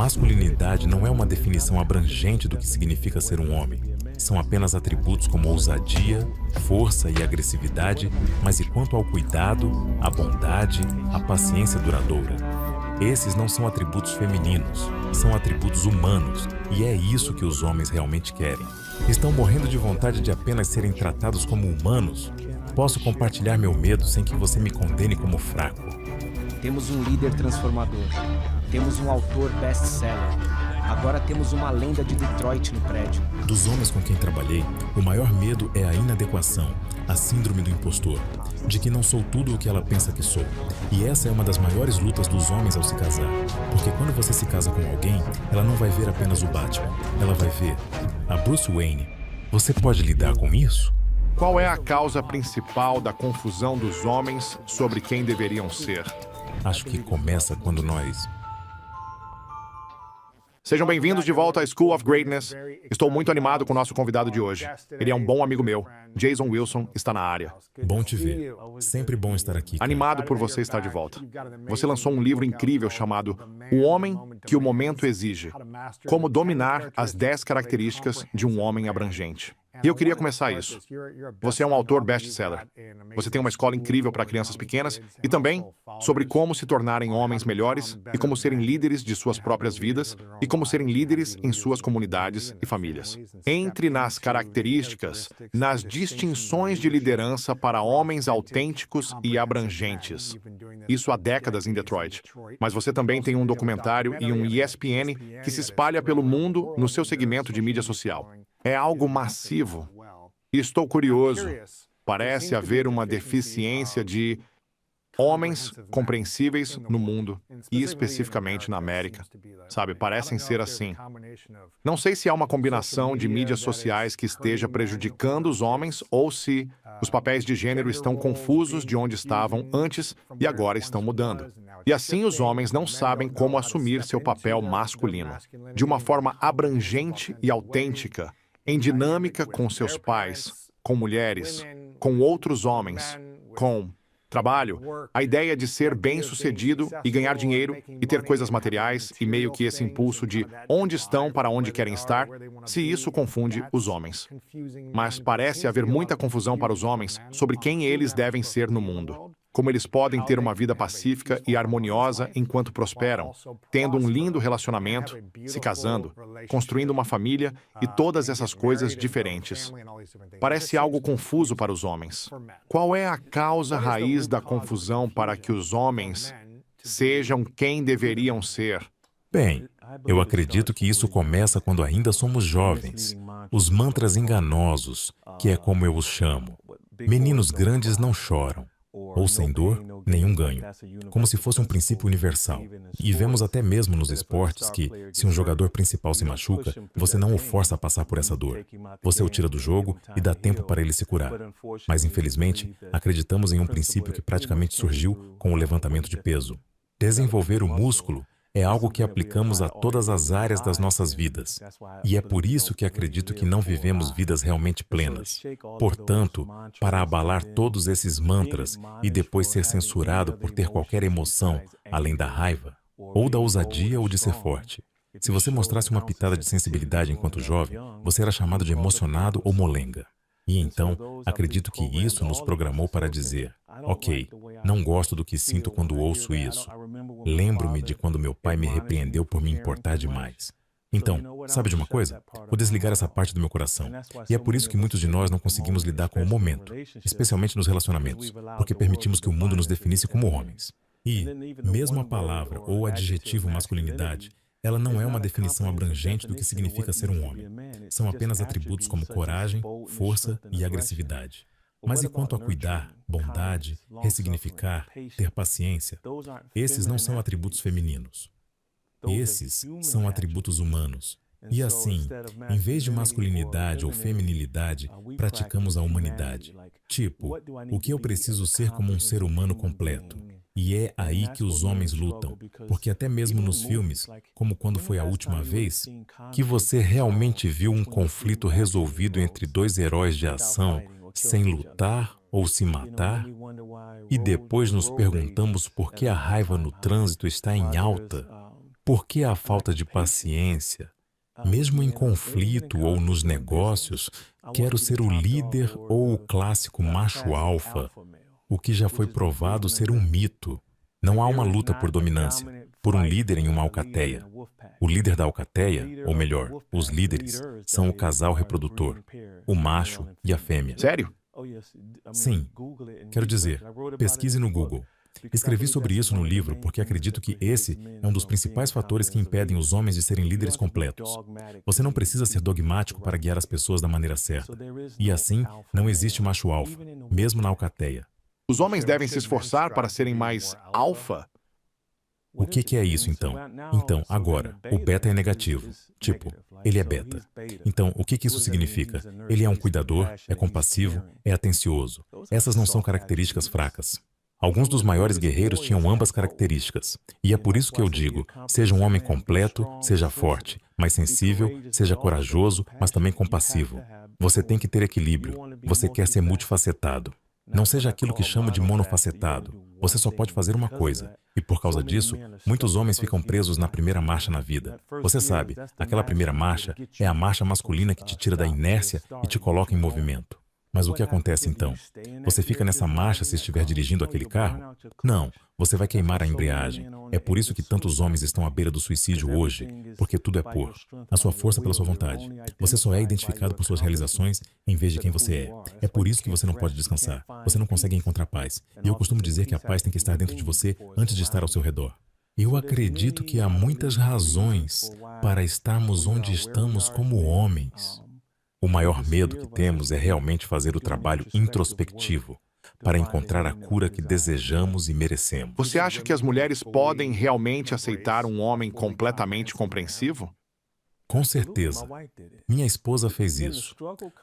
masculinidade não é uma definição abrangente do que significa ser um homem. São apenas atributos como ousadia, força e agressividade, mas e quanto ao cuidado, a bondade, a paciência duradoura? Esses não são atributos femininos, são atributos humanos, e é isso que os homens realmente querem. Estão morrendo de vontade de apenas serem tratados como humanos? Posso compartilhar meu medo sem que você me condene como fraco. Temos um líder transformador. Temos um autor best-seller. Agora temos uma lenda de Detroit no prédio. Dos homens com quem trabalhei, o maior medo é a inadequação, a síndrome do impostor, de que não sou tudo o que ela pensa que sou. E essa é uma das maiores lutas dos homens ao se casar. Porque quando você se casa com alguém, ela não vai ver apenas o Batman, ela vai ver a Bruce Wayne. Você pode lidar com isso? Qual é a causa principal da confusão dos homens sobre quem deveriam ser? Acho que começa quando nós... Sejam bem-vindos de volta à School of Greatness. Estou muito animado com o nosso convidado de hoje. Ele é um bom amigo meu. Jason Wilson está na área. Bom te ver. Sempre bom estar aqui, cara. Animado por você estar de volta. Você lançou um livro incrível chamado O Homem que o Momento Exige. Como dominar as 10 características de um homem abrangente. E eu queria começar isso. Você é um autor best-seller. Você tem uma escola incrível para crianças pequenas e também sobre como se tornarem homens melhores e como serem líderes de suas próprias vidas e como serem líderes em suas comunidades e famílias. Entre nas características, nas distinções de liderança para homens autênticos e abrangentes. Isso há décadas em Detroit. Mas você também tem um documentário e um ESPN que se espalha pelo mundo no seu segmento de mídia social. É algo massivo. E estou curioso. Parece haver uma deficiência de homens compreensíveis no mundo, e especificamente na América. Sabe, parecem ser assim. Não sei se há uma combinação de mídias sociais que esteja prejudicando os homens ou se os papéis de gênero estão confusos de onde estavam antes e agora estão mudando. E assim os homens não sabem como assumir seu papel masculino, de uma forma abrangente e autêntica, em dinâmica com seus pais, com mulheres, com outros homens, com trabalho, a ideia de ser bem-sucedido e ganhar dinheiro e ter coisas materiais e meio que esse impulso de onde estão para onde querem estar, se isso confunde os homens. Mas parece haver muita confusão para os homens sobre quem eles devem ser no mundo. Como eles podem ter uma vida pacífica e harmoniosa enquanto prosperam, tendo um lindo relacionamento, se casando, construindo uma família e todas essas coisas diferentes. Parece algo confuso para os homens. Qual é a causa raiz da confusão para que os homens sejam quem deveriam ser? Bem, eu acredito que isso começa quando ainda somos jovens. Os mantras enganosos, que é como eu os chamo. Meninos grandes não choram. Ou sem dor, nenhum ganho. Como se fosse um princípio universal. E vemos até mesmo nos esportes que, se um jogador principal se machuca, você não o força a passar por essa dor. Você o tira do jogo e dá tempo para ele se curar. Mas, infelizmente, acreditamos em um princípio que praticamente surgiu com o levantamento de peso. Desenvolver o músculo é algo que aplicamos a todas as áreas das nossas vidas. E é por isso que acredito que não vivemos vidas realmente plenas. Portanto, para abalar todos esses mantras e depois ser censurado por ter qualquer emoção, além da raiva, ou da ousadia ou de ser forte. Se você mostrasse uma pitada de sensibilidade enquanto jovem, você era chamado de emocionado ou molenga. E então, acredito que isso nos programou para dizer, ok, não gosto do que sinto quando ouço isso. Lembro-me de quando meu pai me repreendeu por me importar demais. Então, sabe de uma coisa? Vou desligar essa parte do meu coração. E é por isso que muitos de nós não conseguimos lidar com o momento, especialmente nos relacionamentos, porque permitimos que o mundo nos definisse como homens. E, mesmo a palavra ou o adjetivo masculinidade, ela não é uma definição abrangente do que significa ser um homem. São apenas atributos como coragem, força e agressividade. Mas e quanto a cuidar, bondade, ressignificar, ter paciência? Esses não são atributos femininos. Esses são atributos humanos. E assim, em vez de masculinidade ou feminilidade, praticamos a humanidade. Tipo, o que eu preciso ser como um ser humano completo? E é aí que os homens lutam, porque até mesmo nos filmes, como Quando Foi a Última Vez, que você realmente viu um conflito resolvido entre dois heróis de ação sem lutar ou se matar? E depois nos perguntamos por que a raiva no trânsito está em alta? Por que a falta de paciência? Mesmo em conflito ou nos negócios, quero ser o líder ou o clássico macho alfa, o que já foi provado ser um mito. Não há uma luta por dominância, por um líder em uma alcateia. O líder da alcateia, ou melhor, os líderes, são o casal reprodutor, o macho e a fêmea. Sério? Sim, quero dizer, pesquise no Google. Escrevi sobre isso no livro porque acredito que esse é um dos principais fatores que impedem os homens de serem líderes completos. Você não precisa ser dogmático para guiar as pessoas da maneira certa. E assim, não existe macho alfa, mesmo na alcateia. Os homens devem se esforçar para serem mais alfa? O que é isso, então? Então, agora, o beta é negativo. Tipo, ele é beta. Então, o que isso significa? Ele é um cuidador, é compassivo, é atencioso. Essas não são características fracas. Alguns dos maiores guerreiros tinham ambas características. E é por isso que eu digo, seja um homem completo, seja forte, mas sensível, seja corajoso, mas também compassivo. Você tem que ter equilíbrio. Você quer ser multifacetado. Não seja aquilo que chamo de monofacetado. Você só pode fazer uma coisa. E por causa disso, muitos homens ficam presos na primeira marcha na vida. Você sabe, aquela primeira marcha é a marcha masculina que te tira da inércia e te coloca em movimento. Mas o que acontece então? Você fica nessa marcha se estiver dirigindo aquele carro? Não, você vai queimar a embreagem. É por isso que tantos homens estão à beira do suicídio hoje, porque tudo é por a sua força pela sua vontade. Você só é identificado por suas realizações em vez de quem você é. É por isso que você não pode descansar. Você não consegue encontrar paz. E eu costumo dizer que a paz tem que estar dentro de você antes de estar ao seu redor. Eu acredito que há muitas razões para estarmos onde estamos como homens. O maior medo que temos é realmente fazer o trabalho introspectivo para encontrar a cura que desejamos e merecemos. Você acha que as mulheres podem realmente aceitar um homem completamente compreensivo? Com certeza. Minha esposa fez isso.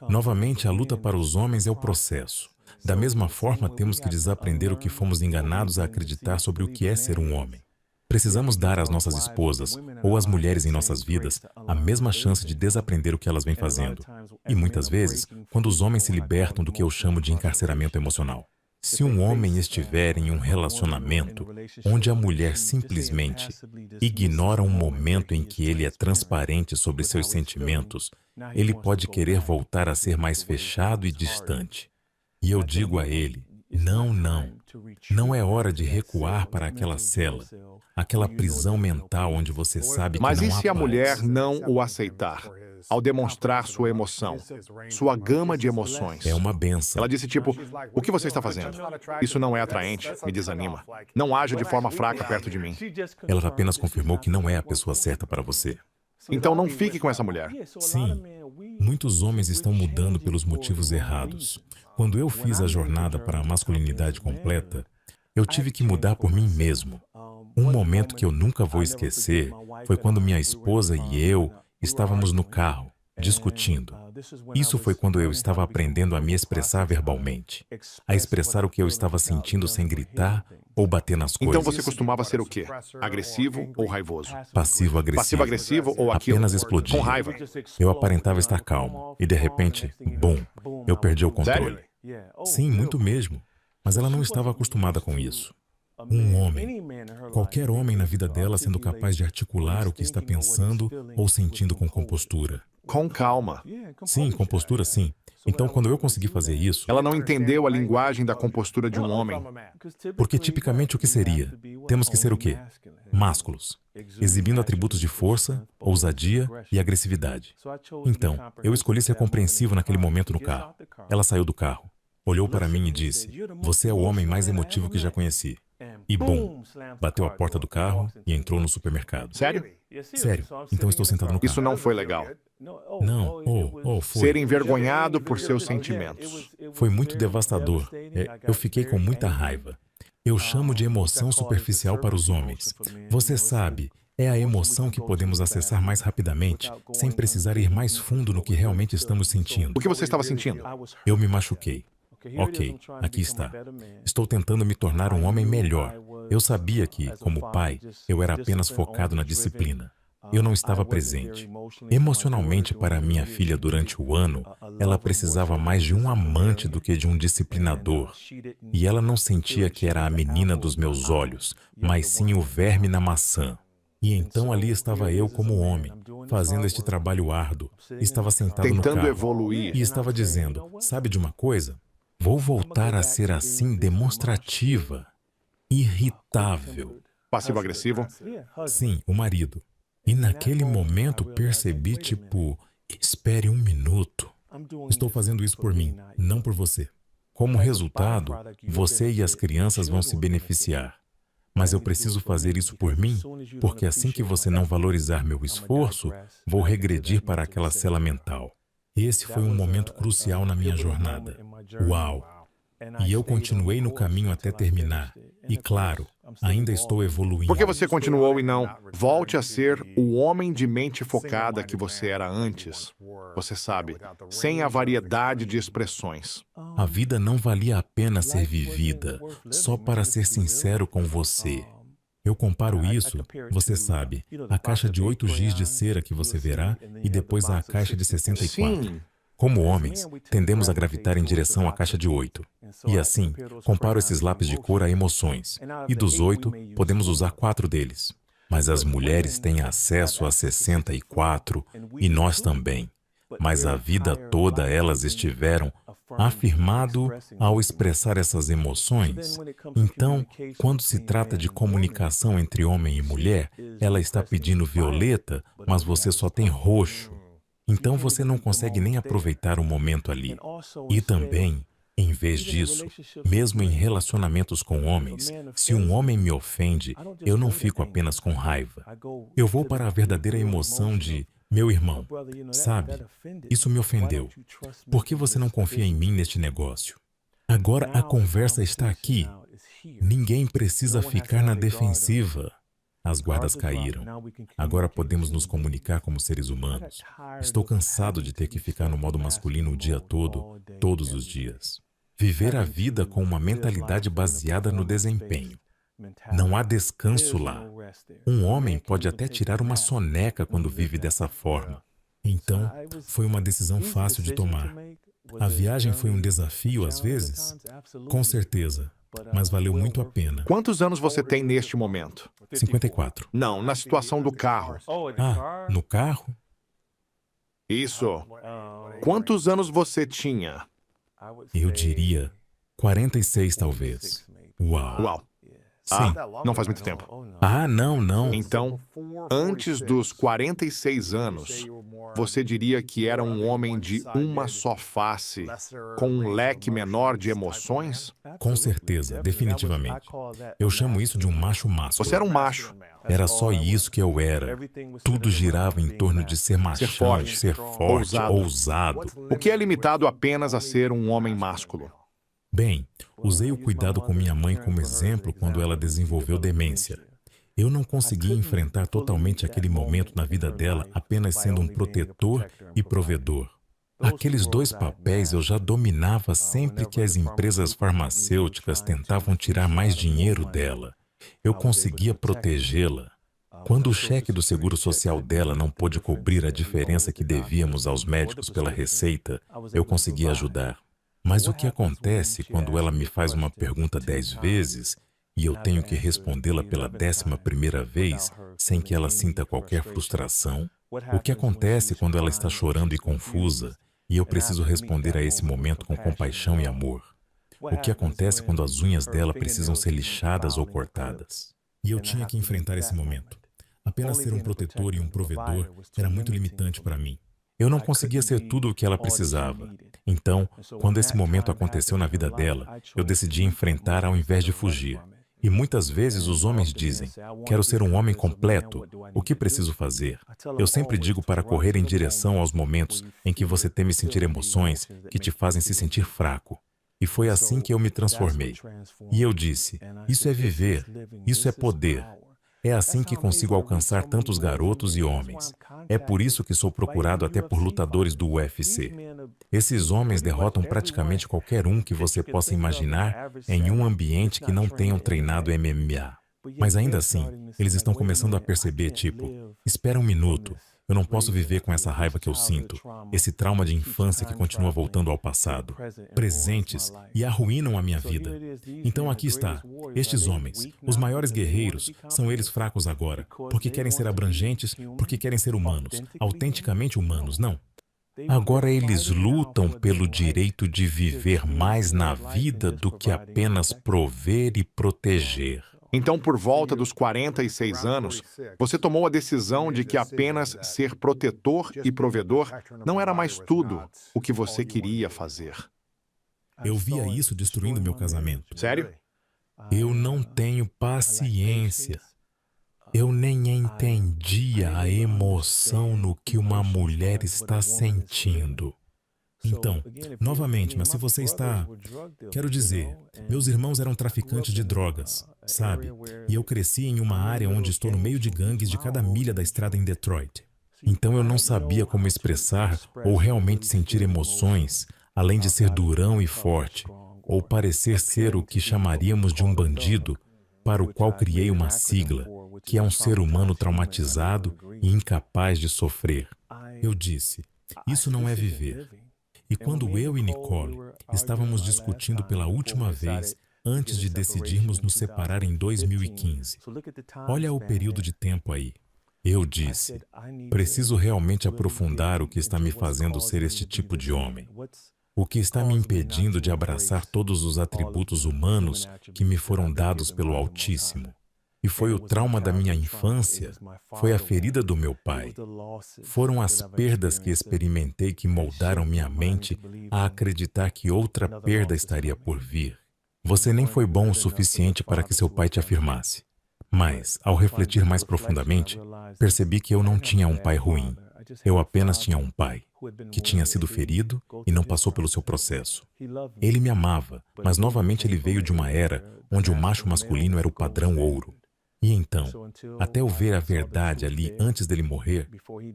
Novamente, a luta para os homens é o processo. Da mesma forma, temos que desaprender o que fomos enganados a acreditar sobre o que é ser um homem. Precisamos dar às nossas esposas, ou às mulheres em nossas vidas, a mesma chance de desaprender o que elas vêm fazendo. E muitas vezes, quando os homens se libertam do que eu chamo de encarceramento emocional. Se um homem estiver em um relacionamento onde a mulher simplesmente ignora um momento em que ele é transparente sobre seus sentimentos, ele pode querer voltar a ser mais fechado e distante. E eu digo a ele, não, não. Não é hora de recuar para aquela cela, aquela prisão mental onde você sabe que não há paz. Mas e se a mulher não o aceitar? Ao demonstrar sua emoção, sua gama de emoções. É uma benção. Ela disse tipo, o que você está fazendo? Isso não é atraente, me desanima. Não haja de forma fraca perto de mim. Ela apenas confirmou que não é a pessoa certa para você. Então não fique com essa mulher. Sim, muitos homens estão mudando pelos motivos errados. Quando eu fiz a jornada para a masculinidade completa, eu tive que mudar por mim mesmo. Um momento que eu nunca vou esquecer foi quando minha esposa e eu estávamos no carro, discutindo. Isso foi quando eu estava aprendendo a me expressar verbalmente, a expressar o que eu estava sentindo sem gritar ou bater nas coisas. Então você costumava ser o quê? Agressivo ou raivoso? Passivo-agressivo. Passivo-agressivo ou aquilo? Apenas explodia. Com raiva? Eu aparentava estar calmo e de repente, bum, eu perdi o controle. Sim, muito mesmo. Mas ela não estava acostumada com isso. Um homem, qualquer homem na vida dela sendo capaz de articular o que está pensando ou sentindo com compostura. Com calma. Sim, compostura sim. Então, quando eu consegui fazer isso... Ela não entendeu a linguagem da compostura de um homem. Porque tipicamente o que seria? Temos que ser o quê? Másculos, exibindo atributos de força, ousadia e agressividade. Então, eu escolhi ser compreensivo naquele momento no carro. Ela saiu do carro, olhou para mim e disse, você é o homem mais emotivo que já conheci. E bum, bateu a porta do carro e entrou no supermercado. Sério? Sério, então estou sentado no carro. Isso não foi legal. Não, foi. Ser envergonhado por seus sentimentos. Foi muito devastador. Eu fiquei com muita raiva. Eu chamo de emoção superficial para os homens. Você sabe, é a emoção que podemos acessar mais rapidamente, sem precisar ir mais fundo no que realmente estamos sentindo. O que você estava sentindo? Eu me machuquei. Ok, aqui está. Estou tentando me tornar um homem melhor. Eu sabia que, como pai, eu era apenas focado na disciplina. Eu não estava presente. Emocionalmente, para minha filha durante o ano, ela precisava mais de um amante do que de um disciplinador. E ela não sentia que era a menina dos meus olhos, mas sim o verme na maçã. E então ali estava eu como homem, fazendo este trabalho árduo. Estava sentado no Tentando carro evoluir. e estava dizendo, sabe de uma coisa? Vou voltar a ser assim demonstrativa, irritável. Passivo-agressivo. Sim, o marido. E naquele momento percebi, tipo, espere um minuto. Estou fazendo isso por mim, não por você. Como resultado, você e as crianças vão se beneficiar. Mas eu preciso fazer isso por mim, porque assim que você não valorizar meu esforço, vou regredir para aquela cela mental. Esse foi um momento crucial na minha jornada. Uau! E eu continuei no caminho até terminar. E claro, ainda estou evoluindo. Por que você continuou e não volte a ser o homem de mente focada que você era antes? Você sabe, sem a variedade de expressões. A vida não valia a pena ser vivida, só para ser sincero com você. Eu comparo isso, você sabe, a caixa de 8 giz de cera que você verá e depois a caixa de 64. Sim. Como homens, tendemos a gravitar em direção à caixa de 8. E assim, comparo esses lápis de cor a emoções. E dos 8, podemos usar 4 deles. Mas as mulheres têm acesso a 64 e nós também. Mas a vida toda elas estiveram afirmado ao expressar essas emoções. Então, quando se trata de comunicação entre homem e mulher, ela está pedindo violeta, mas você só tem roxo. Então você não consegue nem aproveitar o momento ali. E também, em vez disso, mesmo em relacionamentos com homens, se um homem me ofende, eu não fico apenas com raiva. Eu vou para a verdadeira emoção de, meu irmão, sabe, isso me ofendeu. Por que você não confia em mim neste negócio? Agora a conversa está aqui. Ninguém precisa ficar na defensiva. As guardas caíram. Agora podemos nos comunicar como seres humanos. Estou cansado de ter que ficar no modo masculino o dia todo, todos os dias. Viver a vida com uma mentalidade baseada no desempenho. Não há descanso lá. Um homem pode até tirar uma soneca quando vive dessa forma. Então, foi uma decisão fácil de tomar. A viagem foi um desafio às vezes? Com certeza. Mas valeu muito a pena. Quantos anos você tem neste momento? 54. Não, na situação do carro. Ah, no carro? Isso. Quantos anos você tinha? Eu diria 46 talvez. Uau. Uau. Sim. Não faz muito tempo. Ah, não. Então, antes dos 46 anos, você diria que era um homem de uma só face, com um leque menor de emoções? Com certeza, definitivamente. Eu chamo isso de um macho másculo. Você era um macho. Era só isso que eu era. Tudo girava em torno de ser machão, ser forte, ousado. O que é limitado apenas a ser um homem másculo? Bem, usei o cuidado com minha mãe como exemplo quando ela desenvolveu demência. Eu não conseguia enfrentar totalmente aquele momento na vida dela apenas sendo um protetor e provedor. Aqueles dois papéis eu já dominava sempre que as empresas farmacêuticas tentavam tirar mais dinheiro dela. Eu conseguia protegê-la. Quando o cheque do seguro social dela não pôde cobrir a diferença que devíamos aos médicos pela receita, eu conseguia ajudar. Mas o que acontece quando ela me faz uma pergunta 10 vezes e eu tenho que respondê-la pela 11ª vez sem que ela sinta qualquer frustração? O que acontece quando ela está chorando e confusa e eu preciso responder a esse momento com compaixão e amor? O que acontece quando as unhas dela precisam ser lixadas ou cortadas? E eu tinha que enfrentar esse momento. Apenas ser um protetor e um provedor era muito limitante para mim. Eu não conseguia ser tudo o que ela precisava. Então, quando esse momento aconteceu na vida dela, eu decidi enfrentar ao invés de fugir. E muitas vezes os homens dizem, quero ser um homem completo, o que preciso fazer? Eu sempre digo para correr em direção aos momentos em que você teme sentir emoções que te fazem se sentir fraco. E foi assim que eu me transformei. E eu disse, isso é viver, isso é poder. É assim que consigo alcançar tantos garotos e homens. É por isso que sou procurado até por lutadores do UFC. Esses homens derrotam praticamente qualquer um que você possa imaginar em um ambiente que não tenham treinado MMA. Mas ainda assim, eles estão começando a perceber, tipo, espera um minuto, Eu não posso viver com essa raiva que eu sinto, esse trauma de infância que continua voltando ao passado, presentes e arruinam a minha vida. Então aqui está, estes homens, os maiores guerreiros, são eles fracos agora, porque querem ser abrangentes, porque querem ser humanos, autenticamente humanos, não. Agora eles lutam pelo direito de viver mais na vida do que apenas prover e proteger. Então, por volta dos 46 anos, você tomou a decisão de que apenas ser protetor e provedor não era mais tudo o que você queria fazer. Eu via isso destruindo meu casamento. Sério? Eu não tenho paciência. Eu nem entendia a emoção no que uma mulher está sentindo. Então, novamente, mas se você está... Quero dizer, meus irmãos eram traficantes de drogas, sabe? E eu cresci em uma área onde estou no meio de gangues de cada milha da estrada em Detroit. Então eu não sabia como expressar ou realmente sentir emoções, além de ser durão e forte, ou parecer ser o que chamaríamos de um bandido, para o qual criei uma sigla, que é um ser humano traumatizado e incapaz de sofrer. Eu disse, isso não é viver. E quando eu e Nicole estávamos discutindo pela última vez, antes de decidirmos nos separar em 2015, olha o período de tempo aí. Eu disse, preciso realmente aprofundar o que está me fazendo ser este tipo de homem. O que está me impedindo de abraçar todos os atributos humanos que me foram dados pelo Altíssimo. E foi o trauma da minha infância, foi a ferida do meu pai. Foram as perdas que experimentei que moldaram minha mente a acreditar que outra perda estaria por vir. Você nem foi bom o suficiente para que seu pai te afirmasse. Mas, ao refletir mais profundamente, percebi que eu não tinha um pai ruim. Eu apenas tinha um pai, que tinha sido ferido e não passou pelo seu processo. Ele me amava, mas novamente ele veio de uma era onde o macho masculino era o padrão ouro. E então, até eu ver a verdade ali antes dele morrer,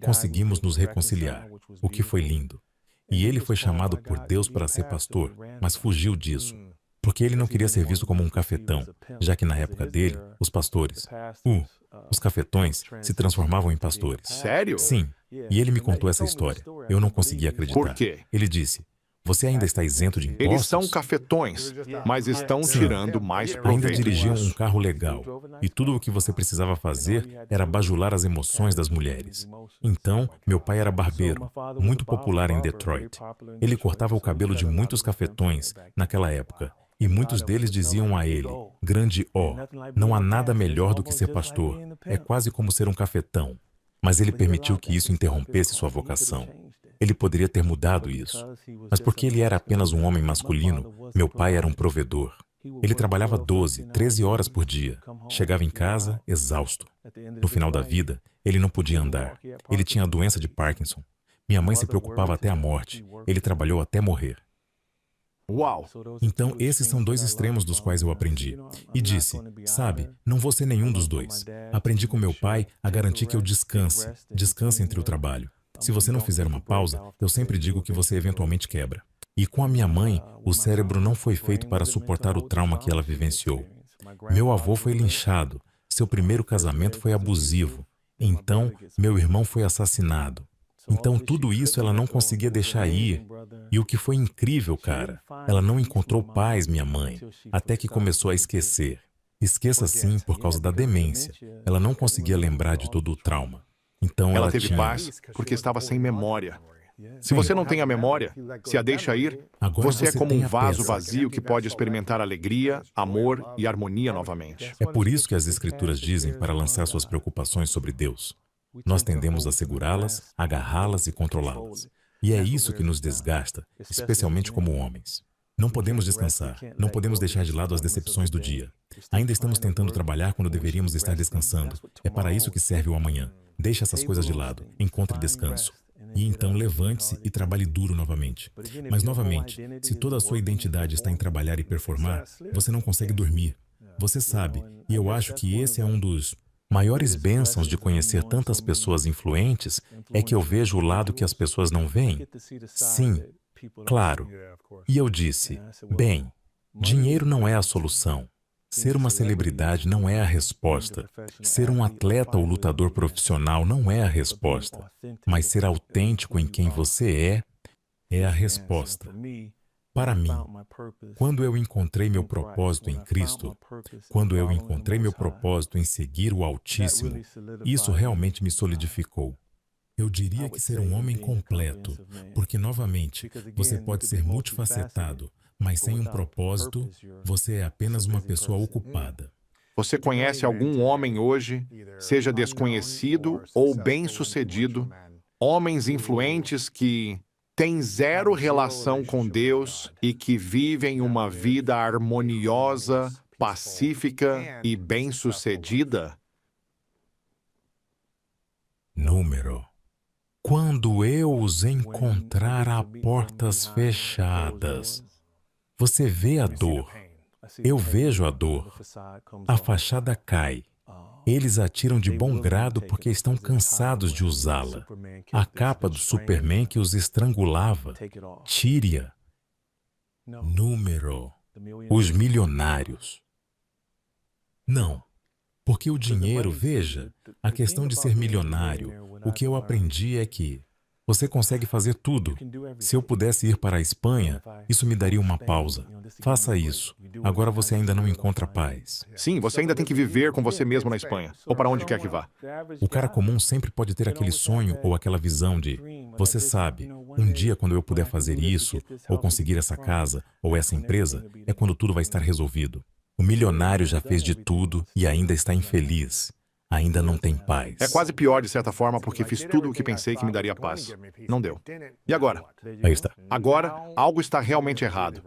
conseguimos nos reconciliar, o que foi lindo. E ele foi chamado por Deus para ser pastor, mas fugiu disso, porque ele não queria ser visto como um cafetão, já que na época dele, os pastores, os cafetões, se transformavam em pastores. Sério? Sim, e ele me contou essa história. Eu não conseguia acreditar. Por quê? Ele disse, você ainda está isento de impostos? Eles são cafetões, mas estão tirando mais Ainda proveito dirigiam um disso. carro legal, e tudo o que você precisava fazer era bajular as emoções das mulheres. Então, meu pai era barbeiro, muito popular em Detroit. Ele cortava o cabelo de muitos cafetões naquela época, e muitos deles diziam a ele, grande ó, não há nada melhor do que ser pastor, é quase como ser um cafetão. Mas ele permitiu que isso interrompesse sua vocação. Ele poderia ter mudado isso. Mas porque ele era apenas um homem masculino, meu pai era um provedor. Ele trabalhava 12, 13 horas por dia. Chegava em casa, exausto. No final da vida, ele não podia andar. Ele tinha a doença de Parkinson. Minha mãe se preocupava até a morte. Ele trabalhou até morrer. Uau! Então, esses são dois extremos dos quais eu aprendi. E disse, sabe, não vou ser nenhum dos dois. Aprendi com meu pai a garantir que eu descanse entre o trabalho. Se você não fizer uma pausa, eu sempre digo que você eventualmente quebra. E com a minha mãe, o cérebro não foi feito para suportar o trauma que ela vivenciou. Meu avô foi linchado, seu primeiro casamento foi abusivo. Então, meu irmão foi assassinado. Então, tudo isso ela não conseguia deixar ir. E o que foi incrível, cara, ela não encontrou paz, minha mãe, até que começou a esquecer. Esqueça sim por causa da demência. Ela não conseguia lembrar de todo o trauma. Então Ela teve paz porque estava sem memória. Se você não tem a memória, se a deixa ir, Agora você é como tem um a vaso peça. vazio que pode experimentar alegria, amor e harmonia novamente. É por isso que as Escrituras dizem para lançar suas preocupações sobre Deus. Nós tendemos a segurá-las, agarrá-las e controlá-las. E é isso que nos desgasta, especialmente como homens. Não podemos descansar, não podemos deixar de lado as decepções do dia. Ainda estamos tentando trabalhar quando deveríamos estar descansando. É para isso que serve o amanhã. Deixe essas coisas de lado, encontre descanso. E então levante-se e trabalhe duro novamente. Mas novamente, se toda a sua identidade está em trabalhar e performar, você não consegue dormir. Você sabe, e eu acho que esse é um dos maiores bênçãos de conhecer tantas pessoas influentes, é que eu vejo o lado que as pessoas não veem. Sim, claro. E eu disse, bem, dinheiro não é a solução. Ser uma celebridade não é a resposta. Ser um atleta ou lutador profissional não é a resposta. Mas ser autêntico em quem você é a resposta. Para mim, quando eu encontrei meu propósito em Cristo, quando eu encontrei meu propósito em seguir o Altíssimo, isso realmente me solidificou. Eu diria que ser um homem completo, porque, novamente, você pode ser multifacetado, mas sem um propósito, você é apenas uma pessoa ocupada. Você conhece algum homem hoje, seja desconhecido ou bem-sucedido, homens influentes que têm zero relação com Deus e que vivem uma vida harmoniosa, pacífica e bem-sucedida? Número. Quando eu os encontrar a portas fechadas, você vê a dor. Eu vejo a dor. A fachada cai. Eles atiram de bom grado porque estão cansados de usá-la. A capa do Superman que os estrangulava, tire-a. Número. Os milionários. Não. Porque o dinheiro, veja, a questão de ser milionário, o que eu aprendi é que você consegue fazer tudo. Se eu pudesse ir para a Espanha, isso me daria uma pausa. Faça isso. Agora você ainda não encontra paz. Sim, você ainda tem que viver com você mesmo na Espanha, ou para onde quer que vá. O cara comum sempre pode ter aquele sonho ou aquela visão de, você sabe, um dia quando eu puder fazer isso, ou conseguir essa casa, ou essa empresa, é quando tudo vai estar resolvido. O milionário já fez de tudo e ainda está infeliz. Ainda não tem paz. É quase pior, de certa forma, porque fiz tudo o que pensei que me daria paz. Não deu. E agora? Aí está. Agora, algo está realmente errado.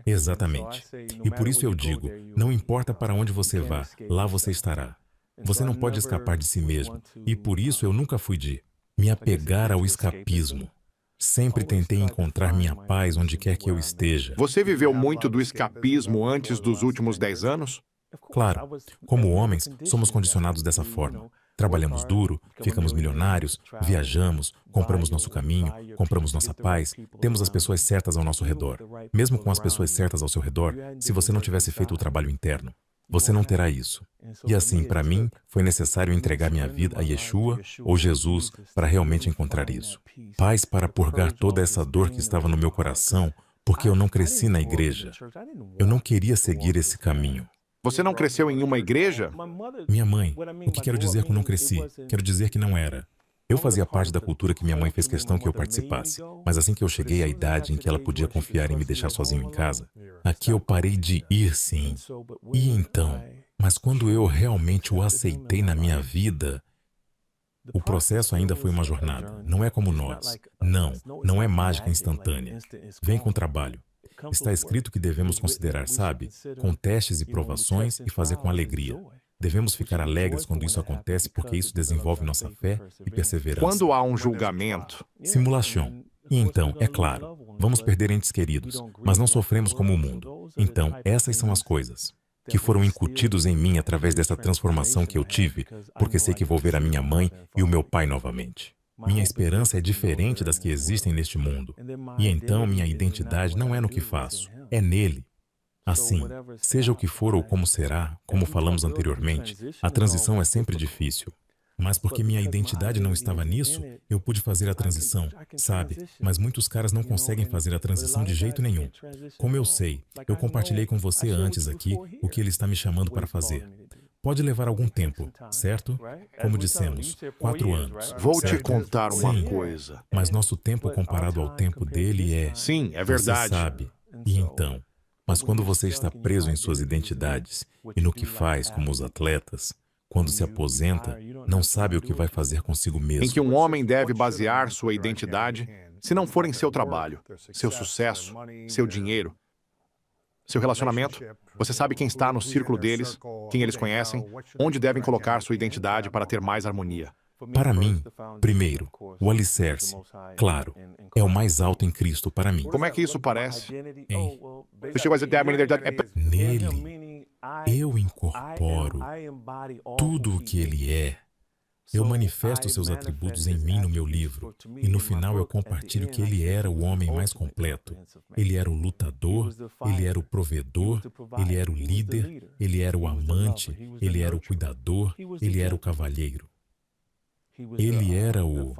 Exatamente. E por isso eu digo, não importa para onde você vá, lá você estará. Você não pode escapar de si mesmo. E por isso eu nunca fui de me apegar ao escapismo. Sempre tentei encontrar minha paz onde quer que eu esteja. Você viveu muito do escapismo antes dos últimos 10 anos? Claro, como homens, somos condicionados dessa forma. Trabalhamos duro, ficamos milionários, viajamos, compramos nosso caminho, compramos nossa paz, temos as pessoas certas ao nosso redor. Mesmo com as pessoas certas ao seu redor, se você não tivesse feito o trabalho interno, você não terá isso. E assim, para mim, foi necessário entregar minha vida a Yeshua ou Jesus para realmente encontrar isso. Paz para purgar toda essa dor que estava no meu coração, porque eu não cresci na igreja. Eu não queria seguir esse caminho. Você não cresceu em uma igreja? Minha mãe, o que quero dizer com não cresci? Quero dizer que não era. Eu fazia parte da cultura que minha mãe fez questão que eu participasse. Mas assim que eu cheguei à idade em que ela podia confiar em me deixar sozinho em casa, aqui eu parei de ir, sim. E então, mas quando eu realmente o aceitei na minha vida, o processo ainda foi uma jornada. Não é como nós. Não é mágica instantânea. Vem com trabalho. Está escrito que devemos considerar, sabe, com testes e provações e fazer com alegria. Devemos ficar alegres quando isso acontece porque isso desenvolve nossa fé e perseverança. Quando há um julgamento, Simulação. E então, é claro, vamos perder entes queridos, mas não sofremos como o mundo. Então, essas são as coisas que foram incutidos em mim através dessa transformação que eu tive, porque sei que vou ver a minha mãe e o meu pai novamente. Minha esperança é diferente das que existem neste mundo. E então minha identidade não é no que faço, é nele. Assim, seja o que for ou como será, como falamos anteriormente, a transição é sempre difícil. Mas porque minha identidade não estava nisso, eu pude fazer a transição, sabe? Mas muitos caras não conseguem fazer a transição de jeito nenhum. Como eu sei, eu compartilhei com você antes aqui o que ele está me chamando para fazer. Pode levar algum tempo, certo? Como dissemos, 4 anos. vou certo? te contar uma Sim, coisa. mas nosso tempo comparado ao tempo dele é... Sim, é Você verdade. sabe. E então? Mas quando você está preso em suas identidades e no que faz como os atletas, quando se aposenta, não sabe o que vai fazer consigo mesmo. Em que um homem deve basear sua identidade, se não for em seu trabalho, seu sucesso, seu dinheiro, seu relacionamento. Você sabe quem está no círculo deles, quem eles conhecem, onde devem colocar sua identidade para ter mais harmonia. Para mim, primeiro, o alicerce, claro, é o mais alto em Cristo para mim. Como é que isso parece? Hein? Você chegou a dizer, a minha identidade é... Nele, eu incorporo tudo o que ele é Eu manifesto seus atributos em mim no meu livro, e no final eu compartilho que ele era o homem mais completo. Ele era o lutador, ele era o provedor, ele era o líder, ele era o amante, ele era o cuidador, ele era o cavalheiro. Ele era o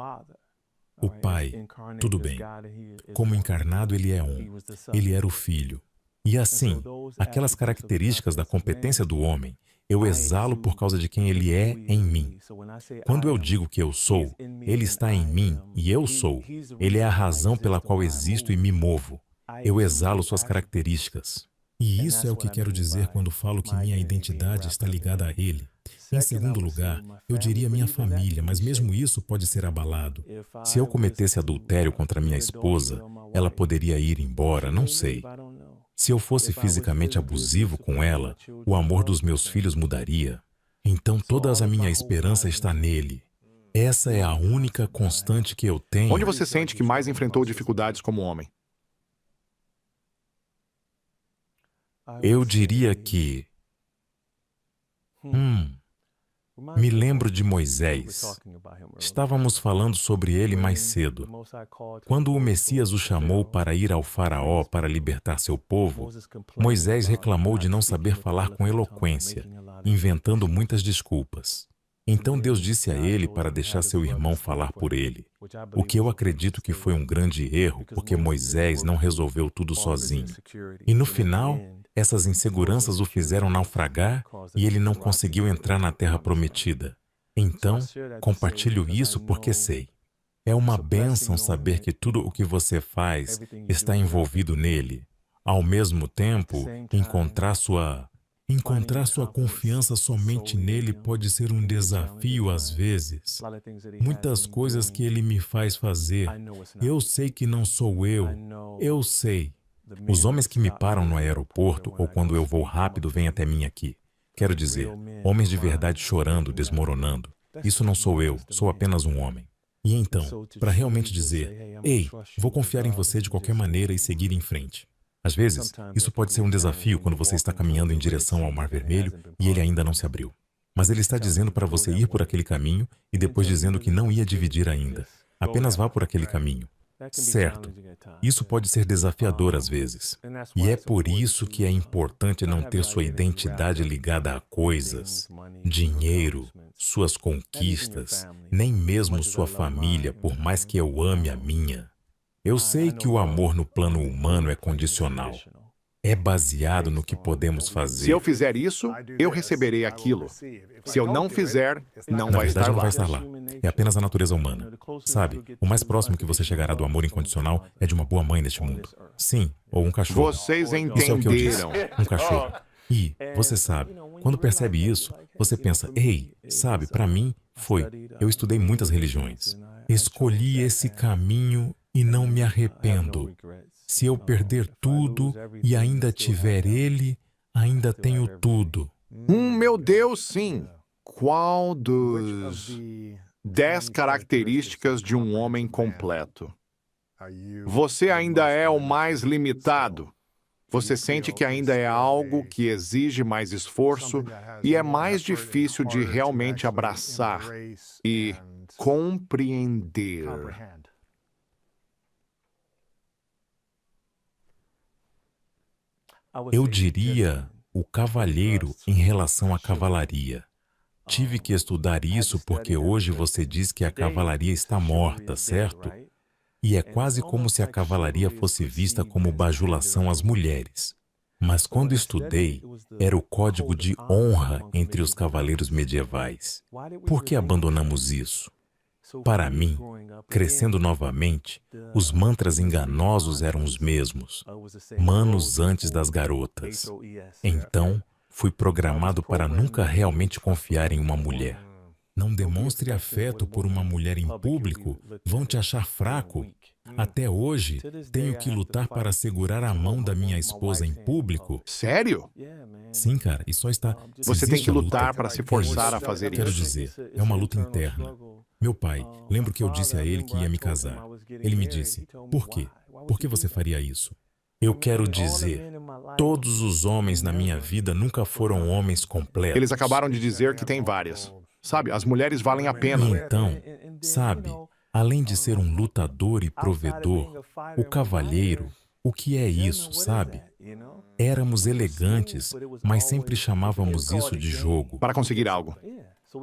Pai, tudo bem. Como encarnado, ele é um. Ele era o Filho. E assim, aquelas características da competência do homem, eu exalo por causa de quem ele é em mim. Quando eu digo que eu sou, ele está em mim e eu sou. Ele é a razão pela qual existo e me movo. Eu exalo suas características. E isso é o que quero dizer quando falo que minha identidade está ligada a ele. Em segundo lugar, eu diria minha família, mas mesmo isso pode ser abalado. Se eu cometesse adultério contra minha esposa, ela poderia ir embora, não sei. Se eu fosse fisicamente abusivo com ela, o amor dos meus filhos mudaria. Então toda a minha esperança está nele. Essa é a única constante que eu tenho. Onde você sente que mais enfrentou dificuldades como homem? Eu diria que... me lembro de Moisés. Estávamos falando sobre ele mais cedo. Quando o Messias o chamou para ir ao faraó para libertar seu povo, Moisés reclamou de não saber falar com eloquência, inventando muitas desculpas. Então Deus disse a ele para deixar seu irmão falar por ele, o que eu acredito que foi um grande erro, porque Moisés não resolveu tudo sozinho. E no final, essas inseguranças o fizeram naufragar e ele não conseguiu entrar na terra prometida. Então, compartilho isso porque sei. É uma bênção saber que tudo o que você faz está envolvido nele. Ao mesmo tempo, encontrar sua confiança somente nele pode ser um desafio às vezes. Muitas coisas que ele me faz fazer, eu sei que não sou eu sei. Os homens que me param no aeroporto ou quando eu vou rápido vêm até mim aqui. Quero dizer, homens de verdade chorando, desmoronando. Isso não sou eu, sou apenas um homem. E então, para realmente dizer, ei, vou confiar em você de qualquer maneira e seguir em frente. Às vezes, isso pode ser um desafio quando você está caminhando em direção ao Mar Vermelho e ele ainda não se abriu. Mas ele está dizendo para você ir por aquele caminho e depois dizendo que não ia dividir ainda. Apenas vá por aquele caminho. Certo. Isso pode ser desafiador às vezes. E é por isso que é importante não ter sua identidade ligada a coisas, dinheiro, suas conquistas, nem mesmo sua família, por mais que eu ame a minha. Eu sei que o amor no plano humano é condicional. É baseado no que podemos fazer. Se eu fizer isso, eu receberei aquilo. Se eu não fizer, não vai estar não vai lá. estar lá. É apenas a natureza humana. Sabe, o mais próximo que você chegará do amor incondicional é de uma boa mãe neste mundo. Sim, ou um cachorro. Vocês Isso é o que eu disse. entenderam. Um cachorro. E, você sabe, quando percebe isso, você pensa, ei, sabe, para mim, eu estudei muitas religiões. Escolhi esse caminho e não me arrependo. Se eu perder tudo e ainda tiver ele, ainda tenho tudo. Meu Deus, sim. Qual dos 10 características de um homem completo? Você ainda é o mais limitado. Você sente que ainda é algo que exige mais esforço e é mais difícil de realmente abraçar e compreender. Eu diria o cavalheiro em relação à cavalaria. Tive que estudar isso porque hoje você diz que a cavalaria está morta, certo? E é quase como se a cavalaria fosse vista como bajulação às mulheres. Mas quando estudei, era o código de honra entre os cavaleiros medievais. Por que abandonamos isso? Para mim, crescendo novamente, os mantras enganosos eram os mesmos, manos antes das garotas. Então, fui programado para nunca realmente confiar em uma mulher. Não demonstre afeto por uma mulher em público, vão te achar fraco. Até hoje, tenho que lutar para segurar a mão da minha esposa em público. Sério? Sim, cara, e só está... Você tem existe que a luta. lutar para se forçar a fazer Quero isso. dizer, é uma luta interna. Meu pai, lembro que eu disse a ele que ia me casar. Ele me disse, por quê? Por que você faria isso? Eu quero dizer, todos os homens na minha vida nunca foram homens completos. Eles acabaram de dizer que tem várias. Sabe, as mulheres valem a E pena. então, sabe, além de ser um lutador e provedor, o cavalheiro, o que é isso, sabe? Éramos elegantes, mas sempre chamávamos isso de jogo. Para conseguir algo.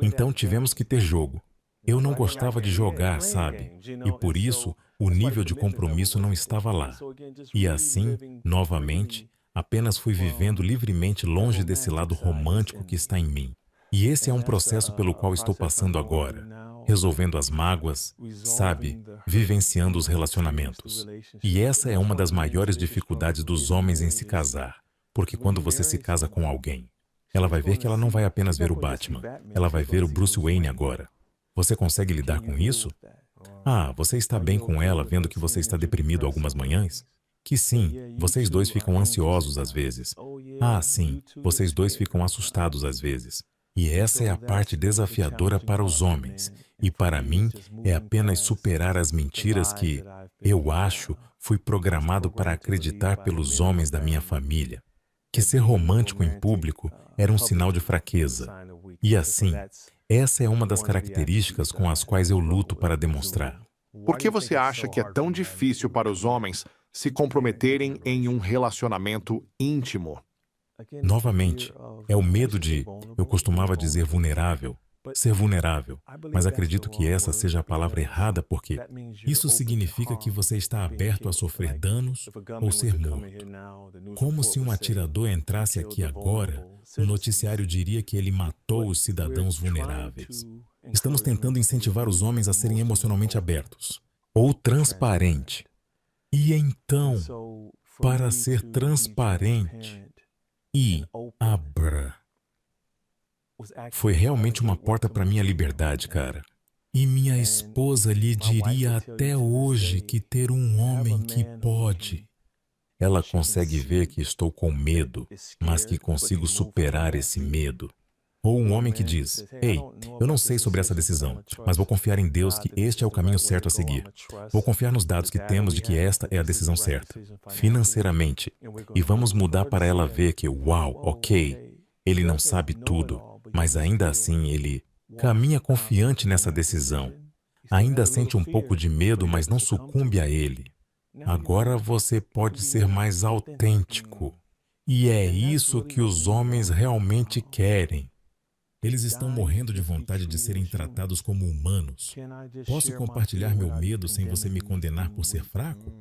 Então tivemos que ter jogo. Eu não gostava de jogar, sabe? E por isso, o nível de compromisso não estava lá. E assim, novamente, apenas fui vivendo livremente longe desse lado romântico que está em mim. E esse é um processo pelo qual estou passando agora, resolvendo as mágoas, sabe, vivenciando os relacionamentos. E essa é uma das maiores dificuldades dos homens em se casar, porque quando você se casa com alguém, ela vai ver que ela não vai apenas ver o Batman, ela vai ver o Bruce Wayne agora. Você consegue lidar com isso? Ah, você está bem com ela vendo que você está deprimido algumas manhãs? Que sim, vocês dois ficam ansiosos às vezes. Ah, sim, vocês dois ficam assustados às vezes. E essa é a parte desafiadora para os homens. E para mim, é apenas superar as mentiras que, eu acho, fui programado para acreditar pelos homens da minha família. Que ser romântico em público era um sinal de fraqueza. E assim, essa é uma das características com as quais eu luto para demonstrar. Por que você acha que é tão difícil para os homens se comprometerem em um relacionamento íntimo? Novamente, é o medo de, eu costumava dizer vulnerável, ser vulnerável, mas acredito que essa seja a palavra errada porque isso significa que você está aberto a sofrer danos ou ser morto. Como se um atirador entrasse aqui agora, o noticiário diria que ele matou os cidadãos vulneráveis. Estamos tentando incentivar os homens a serem emocionalmente abertos ou transparente. E então, para ser transparente e abra, foi realmente uma porta para minha liberdade, cara. E minha esposa lhe diria até hoje que ter um homem que pode. Ela consegue ver que estou com medo, mas que consigo superar esse medo. Ou um homem que diz, ei, eu não sei sobre essa decisão, mas vou confiar em Deus que este é o caminho certo a seguir. Vou confiar nos dados que temos de que esta é a decisão certa, financeiramente. E vamos mudar para ela ver que, uau, ok, ele não sabe tudo, mas ainda assim ele caminha confiante nessa decisão. Ainda sente um pouco de medo, mas não sucumbe a ele. Agora você pode ser mais autêntico. E é isso que os homens realmente querem. Eles estão morrendo de vontade de serem tratados como humanos. Posso compartilhar meu medo sem você me condenar por ser fraco?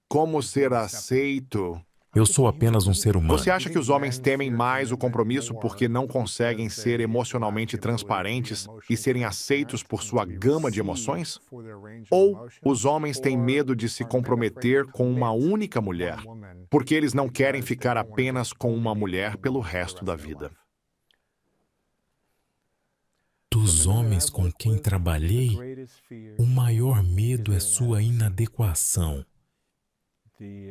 Como ser aceito? Eu sou apenas um ser humano. Você acha que os homens temem mais o compromisso porque não conseguem ser emocionalmente transparentes e serem aceitos por sua gama de emoções? Ou os homens têm medo de se comprometer com uma única mulher, porque eles não querem ficar apenas com uma mulher pelo resto da vida? Dos homens com quem trabalhei, o maior medo é sua inadequação.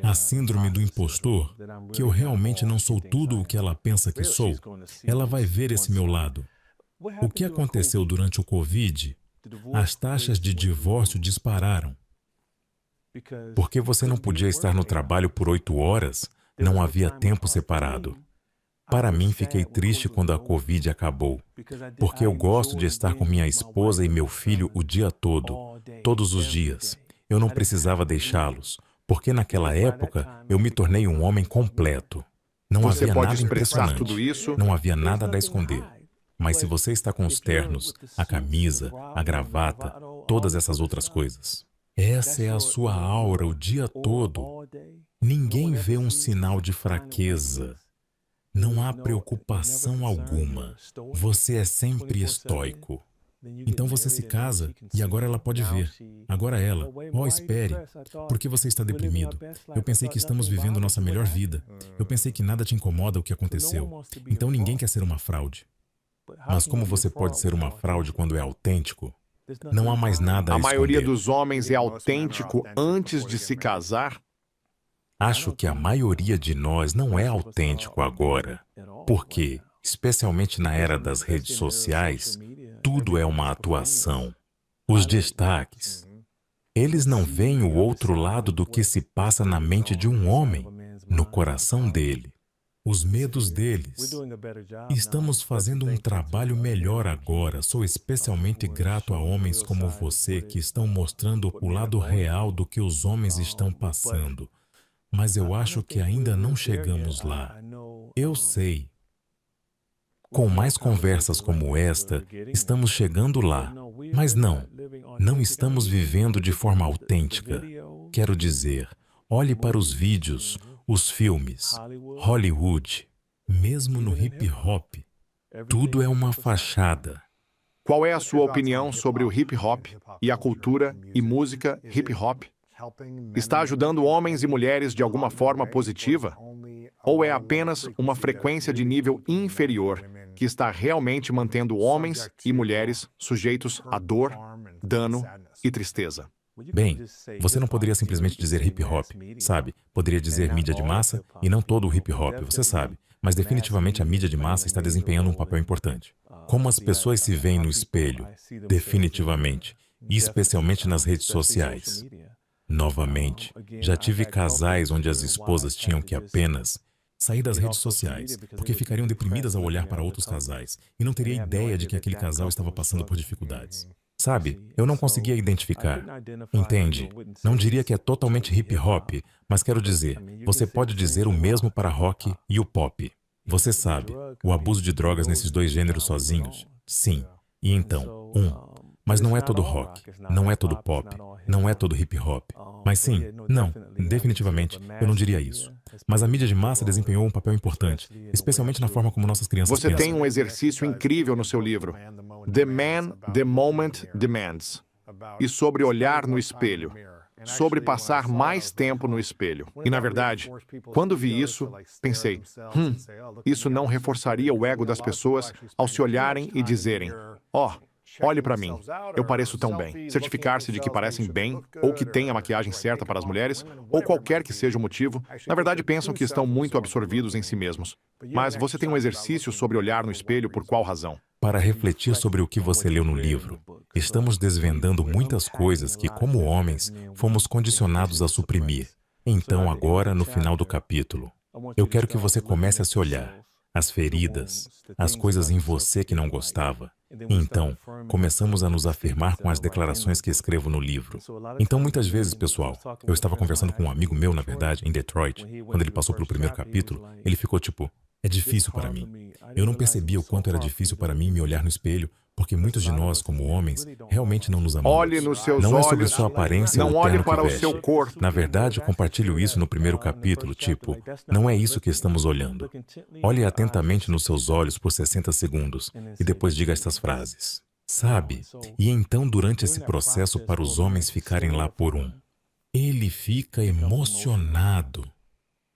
A síndrome do impostor, que eu realmente não sou tudo o que ela pensa que sou, ela vai ver esse meu lado. O que aconteceu durante o Covid? As taxas de divórcio dispararam. Porque você não podia estar no trabalho por 8 horas, não havia tempo separado. Para mim, fiquei triste quando a Covid acabou, porque eu gosto de estar com minha esposa e meu filho o dia todo, todos os dias. Eu não precisava deixá-los, porque naquela época eu me tornei um homem completo. Não Você havia pode nada expressar impressionante, tudo isso? não havia nada a esconder. Mas se você está com os ternos, a camisa, a gravata, todas essas outras coisas, essa é a sua aura o dia todo. Ninguém vê um sinal de fraqueza. Não há preocupação alguma. Você é sempre estoico. Então você se casa e agora ela pode ver. Agora ela, espere, por que você está deprimido? Eu pensei que estamos vivendo nossa melhor vida. Eu pensei que nada te incomoda o que aconteceu. Então ninguém quer ser uma fraude. Mas como você pode ser uma fraude quando é autêntico? Não há mais nada a A maioria esconder. dos homens é autêntico antes de se casar? Acho que a maioria de nós não é autêntico agora. Porque, especialmente na era das redes sociais, tudo é uma atuação. Os destaques. Eles não veem o outro lado do que se passa na mente de um homem, no coração dele. os medos deles. Estamos fazendo um trabalho melhor agora. Sou especialmente grato a homens como você que estão mostrando o lado real do que os homens estão passando. Mas eu acho que ainda não chegamos lá. Eu sei. Com mais conversas como esta, estamos chegando lá. Mas não estamos vivendo de forma autêntica. Quero dizer, olhe para os vídeos, os filmes, Hollywood, mesmo no hip hop. Tudo é uma fachada. Qual é a sua opinião sobre o hip hop e a cultura e música hip hop? Está ajudando homens e mulheres de alguma forma positiva? Ou é apenas uma frequência de nível inferior que está realmente mantendo homens e mulheres sujeitos a dor, dano e tristeza? Bem, você não poderia simplesmente dizer hip hop, sabe? Poderia dizer mídia de massa e não todo o hip hop, você sabe. Mas definitivamente a mídia de massa está desempenhando um papel importante. Como as pessoas se veem no espelho, definitivamente, e especialmente nas redes sociais. Novamente, já tive casais onde as esposas tinham que apenas sair das redes sociais, porque ficariam deprimidas ao olhar para outros casais e não teria ideia de que aquele casal estava passando por dificuldades. Sabe, eu não conseguia identificar. Entende? Não diria que é totalmente hip hop, mas quero dizer, você pode dizer o mesmo para rock e o pop. Você sabe, o abuso de drogas nesses dois gêneros sozinhos? Sim. E então, mas não é todo rock, não é todo pop, não é todo hip hop. Mas sim, não, definitivamente, eu não diria isso. Mas a mídia de massa desempenhou um papel importante, especialmente na forma como nossas crianças Você pensam. tem um exercício incrível no seu livro, The Man, The Moment Demands, e sobre olhar no espelho, sobre passar mais tempo no espelho. E, na verdade, quando vi isso, pensei, isso não reforçaria o ego das pessoas ao se olharem e dizerem, olhe para mim, eu pareço tão bem. Certificar-se de que parecem bem, ou que têm a maquiagem certa para as mulheres, ou qualquer que seja o motivo, na verdade pensam que estão muito absorvidos em si mesmos. Mas você tem um exercício sobre olhar no espelho por qual razão? Para refletir sobre o que você leu no livro, estamos desvendando muitas coisas que, como homens, fomos condicionados a suprimir. Então, agora, no final do capítulo, eu quero que você comece a se olhar, as feridas, as coisas em você que não gostava. Então, começamos a nos afirmar com as declarações que escrevo no livro. Então, muitas vezes, pessoal, eu estava conversando com um amigo meu, na verdade, em Detroit, quando ele passou pelo primeiro capítulo, ele ficou tipo, é difícil para mim. Eu não percebia o quanto era difícil para mim me olhar no espelho, porque muitos de nós, como homens, realmente não nos amamos. Olhe nos seus não olhos. é sobre sua aparência Não ou o olhe terno que para o veste. seu corpo. Na verdade, compartilho isso no primeiro capítulo, tipo, não é isso que estamos olhando. Olhe atentamente nos seus olhos por 60 segundos e depois diga estas frases. Sabe? E então, durante esse processo para os homens ficarem lá por ele fica emocionado.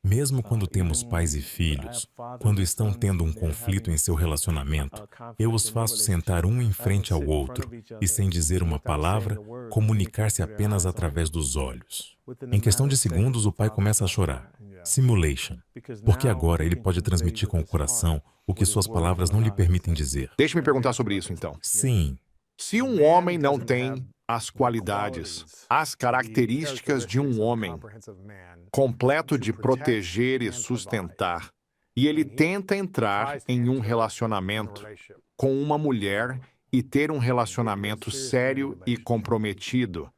Mesmo quando temos pais e filhos, quando estão tendo um conflito em seu relacionamento, eu os faço sentar um em frente ao outro e, sem dizer uma palavra, comunicar-se apenas através dos olhos. Em questão de segundos, o pai começa a chorar. Simulation. Porque agora ele pode transmitir com o coração o que suas palavras não lhe permitem dizer. Deixe-me perguntar sobre isso, então. Sim. Se um homem não tem as qualidades, as características de um homem completo de proteger e sustentar, e ele tenta entrar em um relacionamento com uma mulher e ter um relacionamento sério e comprometido.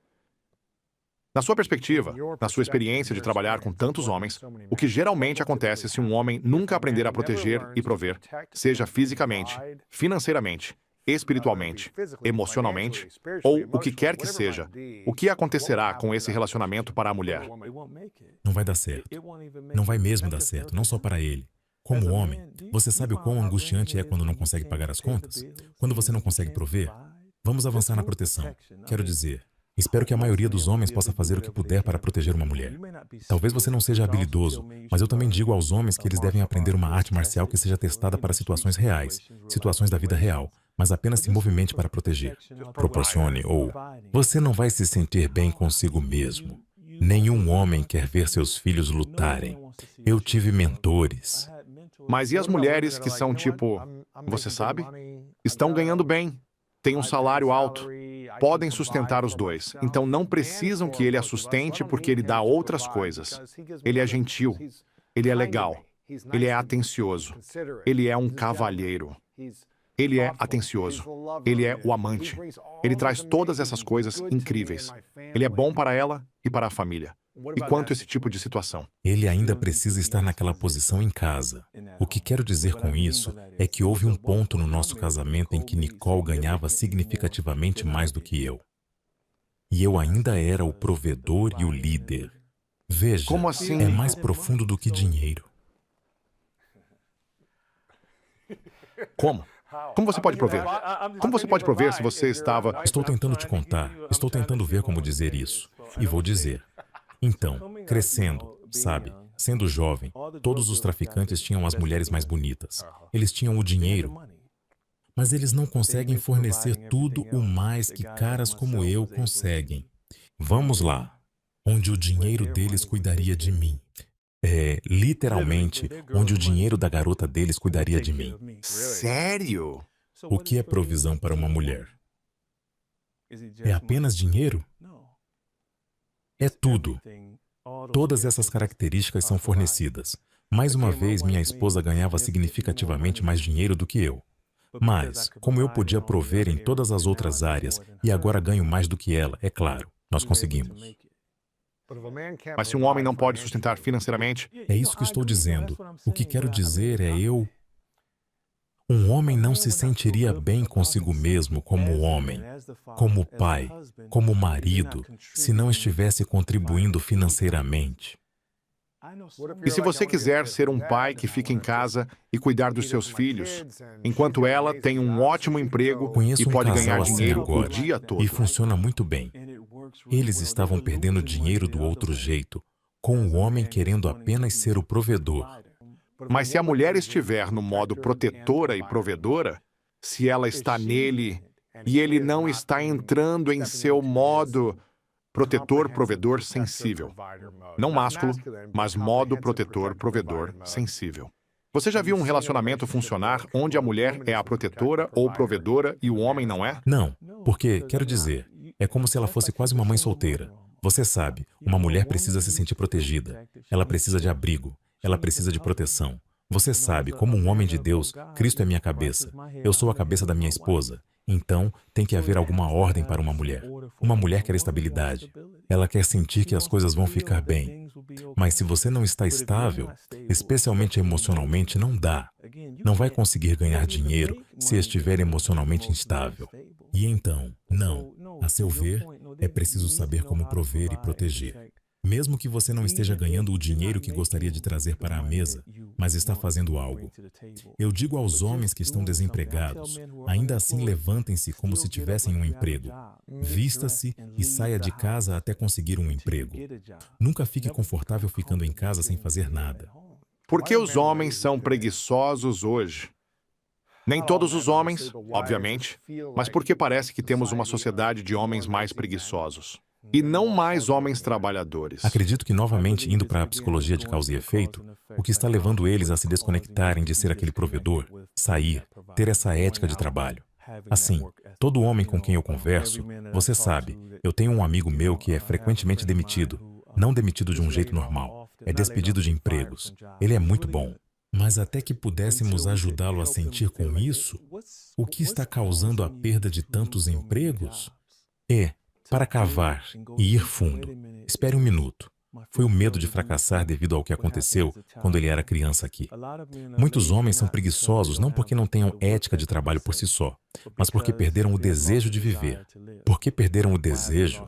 Na sua perspectiva, na sua experiência de trabalhar com tantos homens, o que geralmente acontece se um homem nunca aprender a proteger e prover, seja fisicamente, financeiramente, espiritualmente, emocionalmente, ou o que quer que seja, o que acontecerá com esse relacionamento para a mulher? Não vai dar certo. Não vai mesmo dar certo, não só para ele. Como homem, você sabe o quão angustiante é quando não consegue pagar as contas? Quando você não consegue prover? Vamos avançar na proteção. Quero dizer, espero que a maioria dos homens possa fazer o que puder para proteger uma mulher. Talvez você não seja habilidoso, mas eu também digo aos homens que eles devem aprender uma arte marcial que seja testada para situações reais, situações da vida real, mas apenas se movimente para proteger. Proporcione ou você não vai se sentir bem consigo mesmo. Nenhum homem quer ver seus filhos lutarem. Eu tive mentores. Mas e as mulheres que são tipo, você sabe? Estão ganhando bem, têm um salário alto, podem sustentar os dois, então não precisam que ele a sustente porque ele dá outras coisas. Ele é gentil, ele é legal, Ele é atencioso. Ele é um cavalheiro. Ele é atencioso. Ele é o amante. Ele traz todas essas coisas incríveis. Ele é bom para ela e para a família. E quanto a esse tipo de situação? Ele ainda precisa estar naquela posição em casa. O que quero dizer com isso é que houve um ponto no nosso casamento em que Nicole ganhava significativamente mais do que eu. E eu ainda era o provedor e o líder. Veja, Como assim? é mais profundo do que dinheiro. Como? Como você pode prover? Como você pode prover se você estava... Estou tentando te contar, estou tentando ver como dizer isso. E vou dizer. Então, crescendo, sabe, sendo jovem, todos os traficantes tinham as mulheres mais bonitas. Eles tinham o dinheiro, mas eles não conseguem fornecer tudo o mais que caras como eu conseguem. Vamos lá, onde o dinheiro deles cuidaria de mim. Literalmente, onde o dinheiro da garota deles cuidaria de mim. Sério? O que é provisão para uma mulher? É apenas dinheiro? É tudo. Todas essas características são fornecidas. Mais uma vez, minha esposa ganhava significativamente mais dinheiro do que eu. Mas, como eu podia prover em todas as outras áreas e agora ganho mais do que ela, é claro, nós conseguimos. Mas se um homem não pode sustentar financeiramente, É isso que estou dizendo. O que quero dizer é um homem não se sentiria bem consigo mesmo como homem, como pai, como marido, se não estivesse contribuindo financeiramente. e se você quiser ser um pai que fica em casa e cuidar dos seus filhos, enquanto ela tem um ótimo emprego Conheço e um pode casal ganhar assim dinheiro o agora, dia todo. e funciona muito bem. Eles estavam perdendo dinheiro do outro jeito, com o homem querendo apenas ser o provedor. Mas se a mulher estiver no modo protetora e provedora, se ela está nele e ele não está entrando em seu modo protetor, provedor, sensível. Não másculo, mas modo protetor, provedor, sensível. Você já viu um relacionamento funcionar onde a mulher é a protetora ou provedora e o homem não é? Não, porque, quero dizer, é como se ela fosse quase uma mãe solteira. Você sabe, uma mulher precisa se sentir protegida. Ela precisa de abrigo. Ela precisa de proteção. Você sabe, como um homem de Deus, Cristo é minha cabeça. Eu sou a cabeça da minha esposa. Então, tem que haver alguma ordem para uma mulher. Uma mulher quer estabilidade. Ela quer sentir que as coisas vão ficar bem. Mas se você não está estável, especialmente emocionalmente, não dá. Não vai conseguir ganhar dinheiro se estiver emocionalmente instável. E então, não. A seu ver, é preciso saber como prover e proteger. Mesmo que você não esteja ganhando o dinheiro que gostaria de trazer para a mesa, mas está fazendo algo. Eu digo aos homens que estão desempregados, ainda assim levantem-se como se tivessem um emprego. Vista-se e saia de casa até conseguir um emprego. Nunca fique confortável ficando em casa sem fazer nada. Por que os homens são preguiçosos hoje? Nem todos os homens, obviamente, mas porque parece que temos uma sociedade de homens mais preguiçosos. E não mais homens trabalhadores. Acredito que, novamente, indo para a psicologia de causa e efeito, o que está levando eles a se desconectarem de ser aquele provedor, sair, ter essa ética de trabalho. Assim, todo homem com quem eu converso, você sabe, eu tenho um amigo meu que é frequentemente demitido, não demitido de um jeito normal, é despedido de empregos. Ele é muito bom. Mas até que pudéssemos ajudá-lo a sentir com isso, o que está causando a perda de tantos empregos é para cavar e ir fundo. Espere um minuto. Foi o medo de fracassar devido ao que aconteceu quando ele era criança aqui. Muitos homens são preguiçosos não porque não tenham ética de trabalho por si só, mas porque perderam o desejo de viver. Por que perderam o desejo?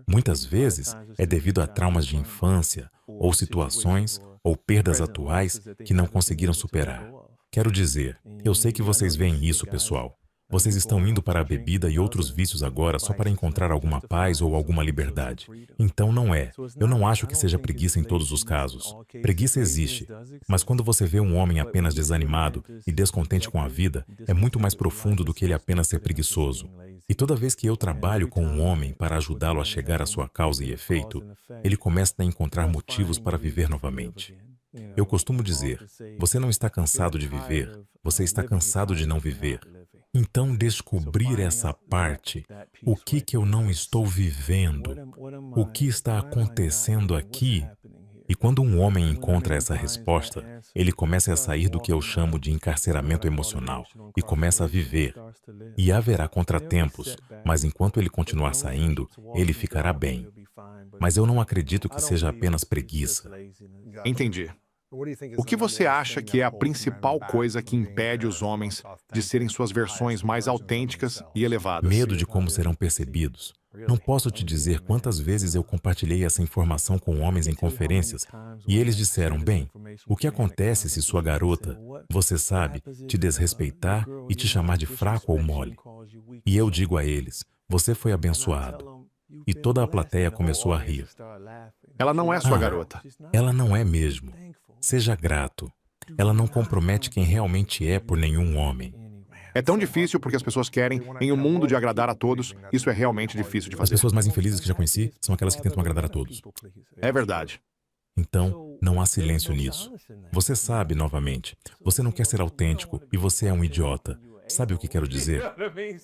Muitas vezes é devido a traumas de infância, ou situações, ou perdas atuais que não conseguiram superar. Quero dizer, eu sei que vocês veem isso, pessoal. Vocês estão indo para a bebida e outros vícios agora só para encontrar alguma paz ou alguma liberdade. Então não é. Eu não acho que seja preguiça em todos os casos. Preguiça existe. Mas quando você vê um homem apenas desanimado e descontente com a vida, é muito mais profundo do que ele apenas ser preguiçoso. E toda vez que eu trabalho com um homem para ajudá-lo a chegar à sua causa e efeito, ele começa a encontrar motivos para viver novamente. Eu costumo dizer, você não está cansado de viver, você está cansado de não viver. Então, descobrir essa parte, o que eu não estou vivendo, o que está acontecendo aqui, E quando um homem encontra essa resposta, ele começa a sair do que eu chamo de encarceramento emocional e começa a viver. E haverá contratempos, mas enquanto ele continuar saindo, ele ficará bem. Mas eu não acredito que seja apenas preguiça. Entendi. O que você acha que é a principal coisa que impede os homens de serem suas versões mais autênticas e elevadas? Medo de como serão percebidos. Não posso te dizer quantas vezes eu compartilhei essa informação com homens em conferências e eles disseram, bem, o que acontece se sua garota, você sabe, te desrespeitar e te chamar de fraco ou mole? E eu digo a eles, você foi abençoado. E toda a plateia começou a rir. Ela não é sua garota. Ela não é mesmo. Seja grato. Ela não compromete quem realmente é por nenhum homem. É tão difícil porque as pessoas querem, em um mundo de agradar a todos, isso é realmente difícil de As fazer. pessoas mais infelizes que já conheci são aquelas que tentam agradar a todos. É verdade. Então, não há silêncio nisso. Você sabe, novamente, você não quer ser autêntico e você é um idiota. Sabe o que quero dizer?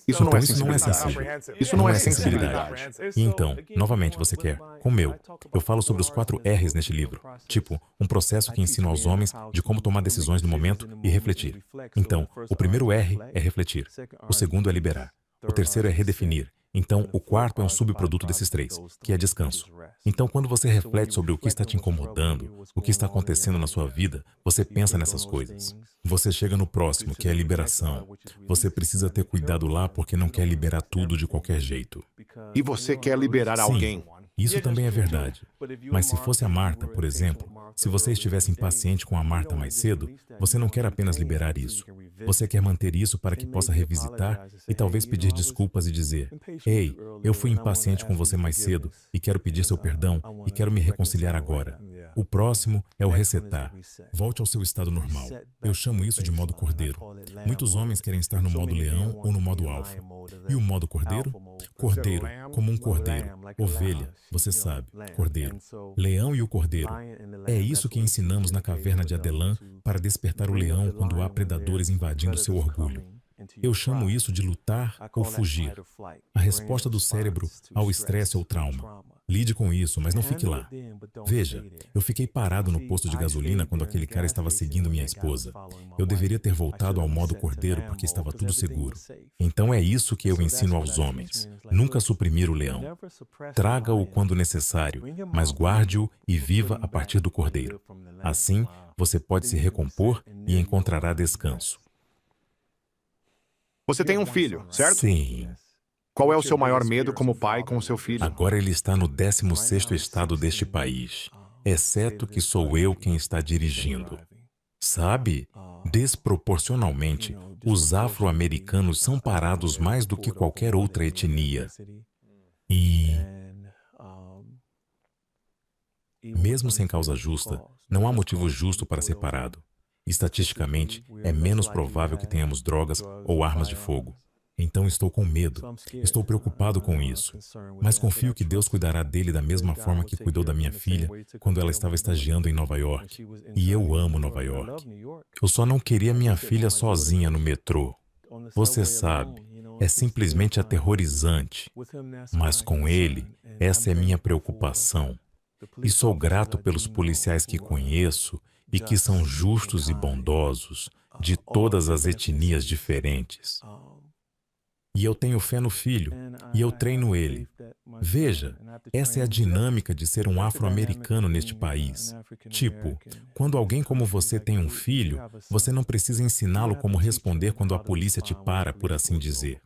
Isso não Então é isso não é sensibilidade. sensível. Isso não é sensibilidade. E então, novamente você quer, como eu falo sobre os 4 R's neste livro. Tipo, um processo que ensina aos homens de como tomar decisões no momento e refletir. Então, o primeiro R é refletir. O segundo é liberar. O terceiro é redefinir. Então, o quarto é um subproduto desses 3, que é descanso. Então, quando você reflete sobre o que está te incomodando, o que está acontecendo na sua vida, você pensa nessas coisas. Você chega no próximo, que é a liberação. Você precisa ter cuidado lá porque não quer liberar tudo de qualquer jeito. E você quer liberar Sim, alguém. isso também é verdade. Mas se fosse a Marta, por exemplo, se você estivesse impaciente com a Marta mais cedo, você não quer apenas liberar isso. Você quer manter isso para que possa revisitar e talvez pedir desculpas e dizer, ei, eu fui impaciente com você mais cedo e quero pedir seu perdão e quero me reconciliar agora. O próximo é o resetar. Volte ao seu estado normal. Eu chamo isso de modo cordeiro. Muitos homens querem estar no modo leão ou no modo alfa. E o modo cordeiro? Cordeiro, como um cordeiro. Ovelha, você sabe, cordeiro. Leão e o cordeiro. É isso que ensinamos na caverna de Adelan para despertar o leão quando há predadores invadindo seu orgulho. Eu chamo isso de lutar ou fugir. A resposta do cérebro ao estresse ou trauma. Lide com isso, mas não fique lá. Veja, eu fiquei parado no posto de gasolina quando aquele cara estava seguindo minha esposa. Eu deveria ter voltado ao modo cordeiro porque estava tudo seguro. Então é isso que eu ensino aos homens. Nunca suprimir o leão. Traga-o quando necessário, mas guarde-o e viva a partir do cordeiro. Assim, você pode se recompor e encontrará descanso. Você tem um filho, certo? Sim. Qual é o seu maior medo como pai com o seu filho? Agora ele está no 16º estado deste país, exceto que sou eu quem está dirigindo. Sabe, desproporcionalmente, os afro-americanos são parados mais do que qualquer outra etnia. E, mesmo sem causa justa, não há motivo justo para ser parado. Estatisticamente, é menos provável que tenhamos drogas ou armas de fogo. Então estou com medo, estou preocupado com isso. Mas confio que Deus cuidará dele da mesma forma que cuidou da minha filha quando ela estava estagiando em Nova York. E eu amo Nova York. Eu só não queria minha filha sozinha no metrô. Você sabe, é simplesmente aterrorizante. Mas com ele, essa é minha preocupação. E sou grato pelos policiais que conheço e que são justos e bondosos, de todas as etnias diferentes. E eu tenho fé no filho, e eu treino ele. Veja, essa é a dinâmica de ser um afro-americano neste país. Tipo, quando alguém como você tem um filho, você não precisa ensiná-lo como responder quando a polícia te para, por assim dizer.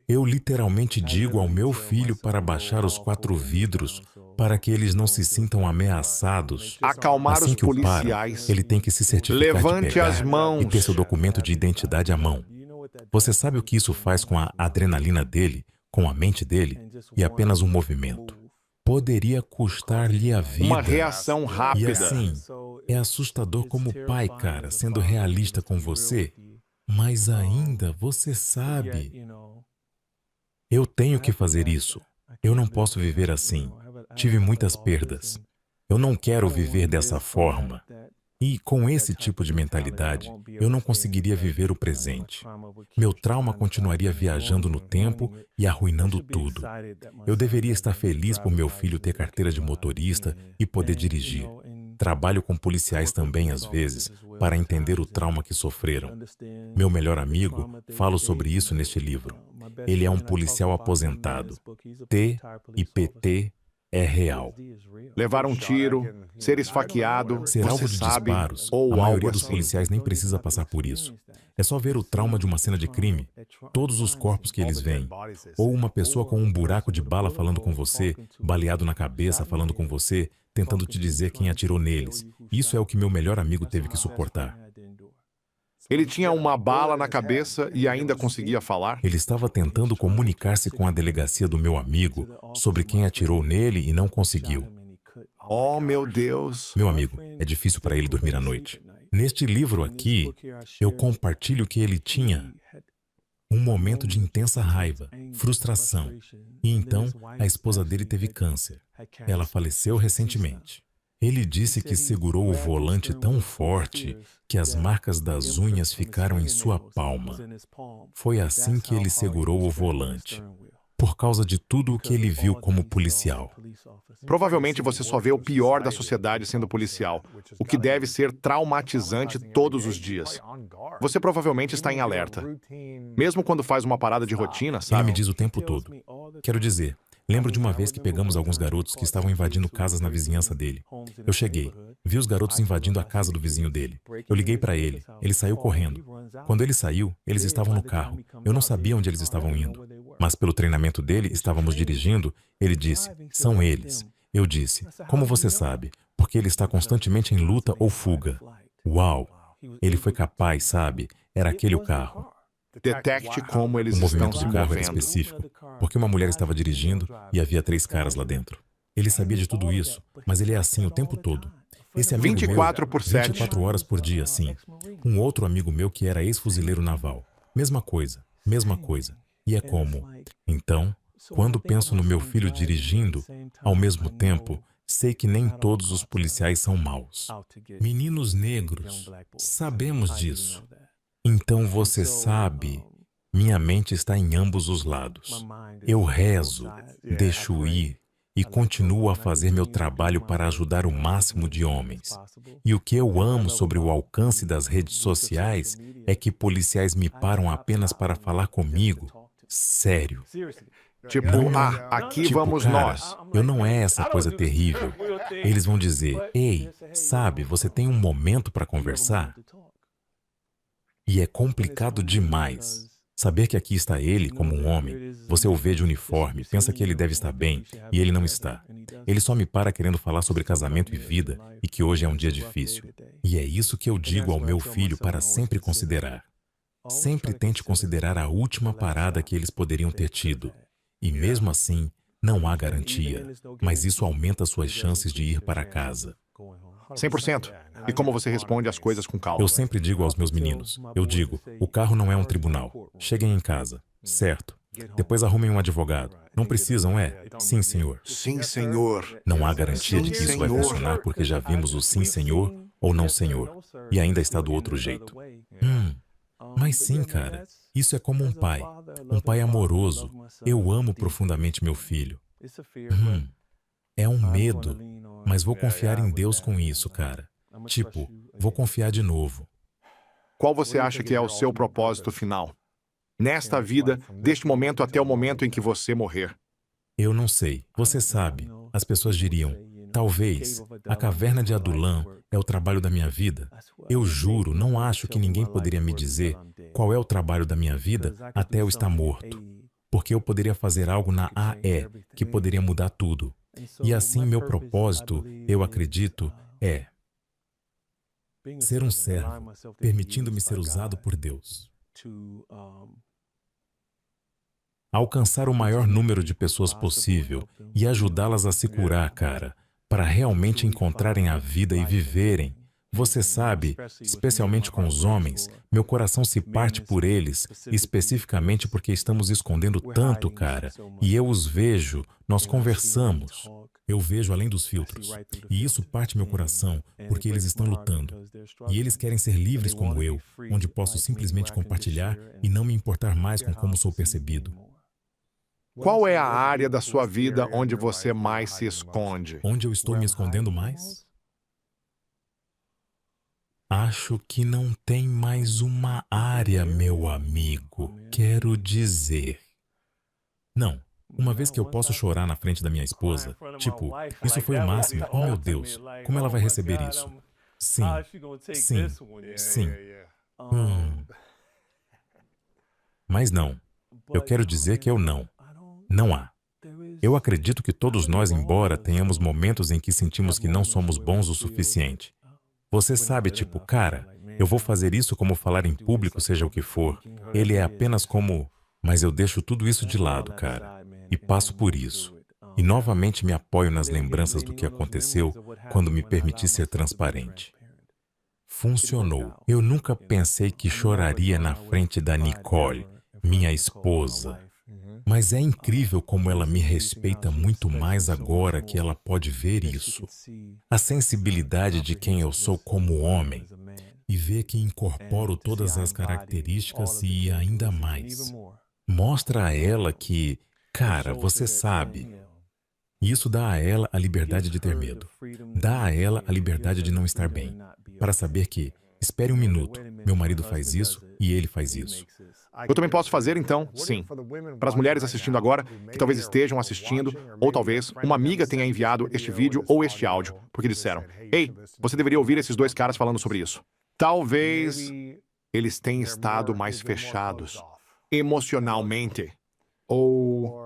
Eu literalmente digo ao meu filho para baixar os 4 vidros, para que eles não se sintam ameaçados. Acalmar Assim os que o para, policiais. ele tem que se certificar Levante de pegar as mãos. e ter seu documento de identidade à mão. Você sabe o que isso faz com a adrenalina dele, com a mente dele? E apenas um movimento. Poderia custar-lhe a vida. Uma reação E rápida. assim, é assustador como pai, cara, sendo realista com você. Mas ainda, você sabe, eu tenho que fazer isso. Eu não posso viver assim. Tive muitas perdas. Eu não quero viver dessa forma. E, com esse tipo de mentalidade, eu não conseguiria viver o presente. Meu trauma continuaria viajando no tempo e arruinando tudo. Eu deveria estar feliz por meu filho ter carteira de motorista e poder dirigir. Trabalho com policiais também, às vezes, para entender o trauma que sofreram. Meu melhor amigo fala sobre isso neste livro. Ele é um policial aposentado. T e PT é real. Levar um tiro, ser esfaqueado, Ser alvo você de sabe, disparos, ou a algo maioria dos assim. policiais nem precisa passar por isso. É só ver o trauma de uma cena de crime, todos os corpos que eles veem. Ou uma pessoa com um buraco de bala falando com você, baleado na cabeça falando com você, tentando te dizer quem atirou neles. Isso é o que meu melhor amigo teve que suportar. Ele tinha uma bala na cabeça e ainda conseguia falar? Ele estava tentando comunicar-se com a delegacia do meu amigo sobre quem atirou nele e não conseguiu. Oh, meu Deus! Meu amigo, é difícil para ele dormir à noite. Neste livro aqui, eu compartilho que ele tinha um momento de intensa raiva, frustração. E então, a esposa dele teve câncer. Ela faleceu recentemente. Ele disse que segurou o volante tão forte que as marcas das unhas ficaram em sua palma. Foi assim que ele segurou o volante, por causa de tudo o que ele viu como policial. Provavelmente você só vê o pior da sociedade sendo policial, o que deve ser traumatizante todos os dias. Você provavelmente está em alerta. Mesmo quando faz uma parada de rotina, Ele sabe? me diz o tempo todo. Quero dizer, lembro de uma vez que pegamos alguns garotos que estavam invadindo casas na vizinhança dele. Eu cheguei, vi os garotos invadindo a casa do vizinho dele. Eu liguei para ele, ele saiu correndo. Quando ele saiu, eles estavam no carro. Eu não sabia onde eles estavam indo. Mas pelo treinamento dele, estávamos dirigindo, ele disse, são eles. Eu disse, como você sabe? Porque ele está constantemente em luta ou fuga. Uau! Ele foi capaz, sabe? Era aquele o carro. Detecte como eles O estão movimento se do carro era movendo. específico, porque uma mulher estava dirigindo e havia 3 caras lá dentro. Ele sabia de tudo isso, mas ele é assim o tempo todo. Esse amigo 24 meu, por 7. 24 horas por dia, sim. Um outro amigo meu que era ex-fuzileiro naval. Mesma coisa, mesma coisa. E é como, então, quando penso no meu filho dirigindo, ao mesmo tempo, sei que nem todos os policiais são maus. Meninos negros, sabemos disso. Então você sabe, minha mente está em ambos os lados. Eu rezo, deixo ir e continuo a fazer meu trabalho para ajudar o máximo de homens. E o que eu amo sobre o alcance das redes sociais é que policiais me param apenas para falar comigo. Sério. Tipo, aqui Tipo, vamos cara, nós. eu não é essa coisa terrível. Eles vão dizer, ei, sabe, você tem um momento para conversar? E é complicado demais. Saber que aqui está ele como um homem, você o vê de uniforme, pensa que ele deve estar bem, e ele não está. Ele só me para querendo falar sobre casamento e vida, e que hoje é um dia difícil. E é isso que eu digo ao meu filho para sempre considerar. Sempre tente considerar a última parada que eles poderiam ter tido. E mesmo assim, não há garantia, mas isso aumenta suas chances de ir para casa. 100%. E como você responde as coisas com calma. Eu sempre digo aos meus meninos, eu digo, o carro não é um tribunal. Cheguem em casa, certo? Depois arrumem um advogado. Não precisam, é? Sim, senhor. Sim, senhor. Não há garantia de Sim, que isso vai senhor. funcionar porque já vimos o sim, senhor ou não, senhor. E ainda está do outro jeito. Mas sim, cara. Isso é como um pai amoroso. Eu amo profundamente meu filho. É um medo, mas vou confiar em Deus com isso, cara. Tipo, vou confiar de novo. Qual você acha que é o seu propósito final? Nesta vida, deste momento até o momento em que você morrer. Eu não sei. Você sabe, as pessoas diriam, talvez, a caverna de Adullam é o trabalho da minha vida. Eu juro, não acho que ninguém poderia me dizer qual é o trabalho da minha vida até eu estar morto. Porque eu poderia fazer algo na AE que poderia mudar tudo. E assim meu propósito, eu acredito, é ser um servo, permitindo-me ser usado por Deus. Alcançar o maior número de pessoas possível e ajudá-las a se curar, cara, para realmente encontrarem a vida e viverem. Você sabe, especialmente com os homens, meu coração se parte por eles, especificamente porque estamos escondendo tanto, cara. E eu os vejo, nós conversamos. Eu vejo além dos filtros. E isso parte meu coração, porque eles estão lutando. E eles querem ser livres como eu, onde posso simplesmente compartilhar e não me importar mais com como sou percebido. Qual é a área da sua vida onde você mais se esconde? Onde eu estou me escondendo mais? Acho que não tem mais uma área, meu amigo. Quero dizer. Não. Uma vez que eu posso chorar na frente da minha esposa, tipo, isso foi o máximo. Oh, meu Deus, como ela vai receber isso? Sim, sim, sim. Mas não. Eu quero dizer que eu não. Não há. Eu acredito que todos nós, embora tenhamos momentos em que sentimos que não somos bons o suficiente. Você sabe, tipo, cara, eu vou fazer isso como falar em público, seja o que for. Ele é apenas como... Mas eu deixo tudo isso de lado, cara, e passo por isso. E novamente me apoio nas lembranças do que aconteceu quando me permiti ser transparente. Funcionou. Eu nunca pensei que choraria na frente da Nicole, minha esposa. Mas é incrível como ela me respeita muito mais agora que ela pode ver isso. A sensibilidade de quem eu sou como homem e ver que incorporo todas as características e ainda mais. Mostra a ela que, cara, você sabe. E isso dá a ela a liberdade de ter medo. Dá a ela a liberdade de não estar bem. Para saber que, espere um minuto, meu marido faz isso e ele faz isso. Eu também posso fazer, então, sim. Para as mulheres assistindo agora, que talvez estejam assistindo, ou talvez uma amiga tenha enviado este vídeo ou este áudio, porque disseram, ei, você deveria ouvir esses dois caras falando sobre isso. Talvez eles tenham estado mais fechados emocionalmente, ou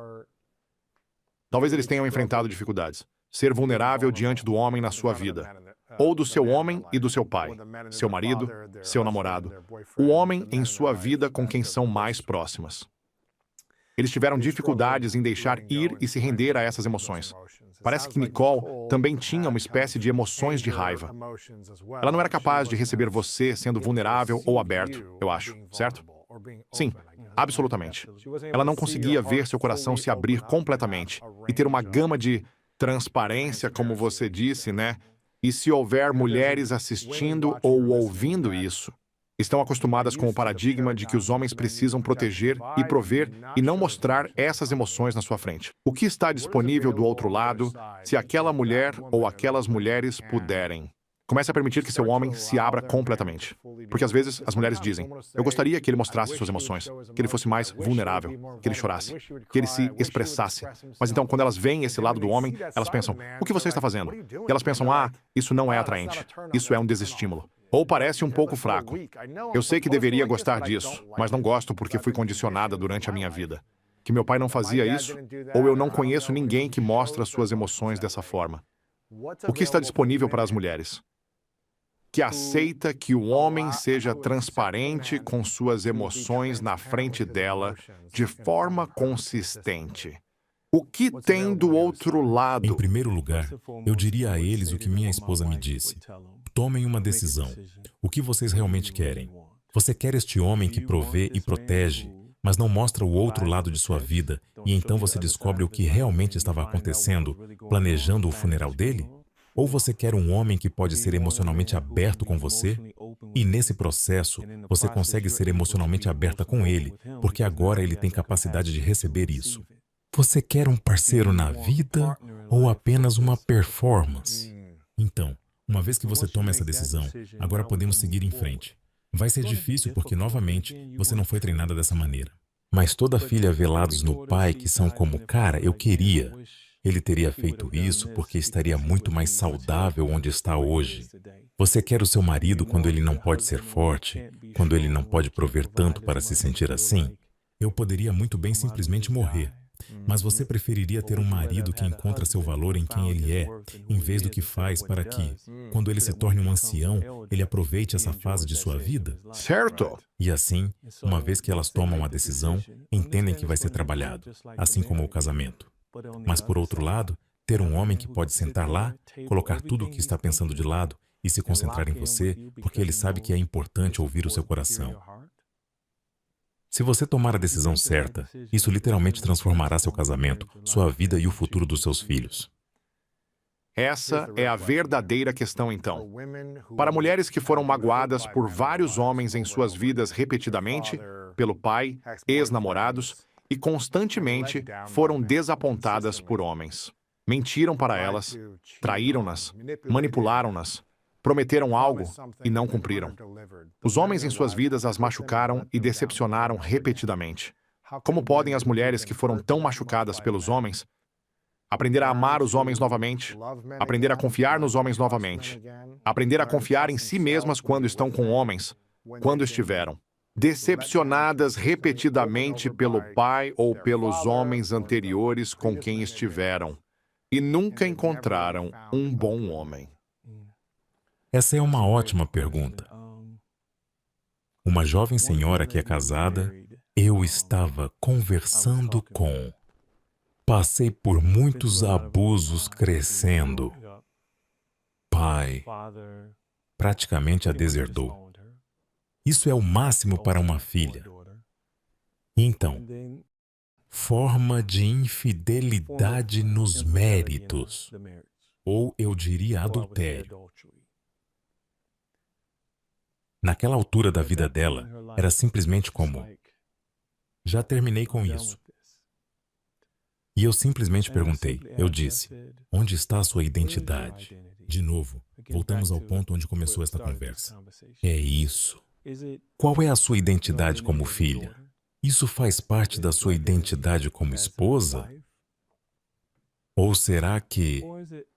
talvez eles tenham enfrentado dificuldades. Ser vulnerável diante do homem na sua vida, ou do seu homem e do seu pai, seu marido, seu namorado, o homem em sua vida com quem são mais próximas. Eles tiveram dificuldades em deixar ir e se render a essas emoções. Parece que Nicole também tinha uma espécie de emoções de raiva. Ela não era capaz de receber você sendo vulnerável ou aberto, eu acho, certo? Sim, absolutamente. Ela não conseguia ver seu coração se abrir completamente e ter uma gama de transparência, como você disse, né? E se houver mulheres assistindo ou ouvindo isso, estão acostumadas com o paradigma de que os homens precisam proteger e prover e não mostrar essas emoções na sua frente. O que está disponível do outro lado, se aquela mulher ou aquelas mulheres puderem? Comece a permitir que seu homem se abra completamente. Porque às vezes as mulheres dizem, eu gostaria que ele mostrasse suas emoções, que ele fosse mais vulnerável, que ele chorasse, que ele se expressasse. Mas então, quando elas veem esse lado do homem, elas pensam, o que você está fazendo? E elas pensam, isso não é atraente, isso é um desestímulo. Ou parece um pouco fraco. Eu sei que deveria gostar disso, mas não gosto porque fui condicionada durante a minha vida. Que meu pai não fazia isso, ou eu não conheço ninguém que mostra suas emoções dessa forma. O que está disponível para as mulheres? Que aceita que o homem seja transparente com suas emoções na frente dela de forma consistente. O que tem do outro lado? Em primeiro lugar, eu diria a eles o que minha esposa me disse. Tomem uma decisão. O que vocês realmente querem? Você quer este homem que provê e protege, mas não mostra o outro lado de sua vida, e então você descobre o que realmente estava acontecendo, planejando o funeral dele? Ou você quer um homem que pode ser emocionalmente aberto com você? E nesse processo, você consegue ser emocionalmente aberta com ele, porque agora ele tem capacidade de receber isso. Você quer um parceiro na vida ou apenas uma performance? Então, uma vez que você toma essa decisão, agora podemos seguir em frente. Vai ser difícil porque, novamente, você não foi treinada dessa maneira. Mas toda filha vê lados no pai que são como, cara, eu queria. Ele teria feito isso porque estaria muito mais saudável onde está hoje. Você quer o seu marido quando ele não pode ser forte, quando ele não pode prover tanto para se sentir assim? Eu poderia muito bem simplesmente morrer. Mas você preferiria ter um marido que encontra seu valor em quem ele é, em vez do que faz para que, quando ele se torne um ancião, ele aproveite essa fase de sua vida? Certo. E assim, uma vez que elas tomam a decisão, entendem que vai ser trabalhado, assim como o casamento. Mas, por outro lado, ter um homem que pode sentar lá, colocar tudo o que está pensando de lado e se concentrar em você, porque ele sabe que é importante ouvir o seu coração. Se você tomar a decisão certa, isso literalmente transformará seu casamento, sua vida e o futuro dos seus filhos. Essa é a verdadeira questão, então. Para mulheres que foram magoadas por vários homens em suas vidas repetidamente, pelo pai, ex-namorados, e constantemente foram desapontadas por homens. Mentiram para elas, traíram-nas, manipularam-nas, Prometeram algo e não cumpriram. Os homens em suas vidas as machucaram e decepcionaram repetidamente. Como podem as mulheres que foram tão machucadas pelos homens aprender a amar os homens novamente, aprender a confiar nos homens novamente, aprender a confiar em si mesmas quando estão com homens, quando estiveram decepcionadas repetidamente pelo pai ou pelos homens anteriores com quem estiveram e nunca encontraram um bom homem? Essa é uma ótima pergunta. Uma jovem senhora que é casada, eu estava conversando com. Passei por muitos abusos crescendo. Pai praticamente a deserdou. Isso é o máximo para uma filha. Então, forma de infidelidade nos méritos, ou eu diria adultério. Naquela altura da vida dela, era simplesmente como: já terminei com isso. E eu simplesmente perguntei, eu disse, onde está a sua identidade? De novo, voltamos ao ponto onde começou esta conversa. É isso. Qual é a sua identidade como filha? Isso faz parte da sua identidade como esposa? Ou será que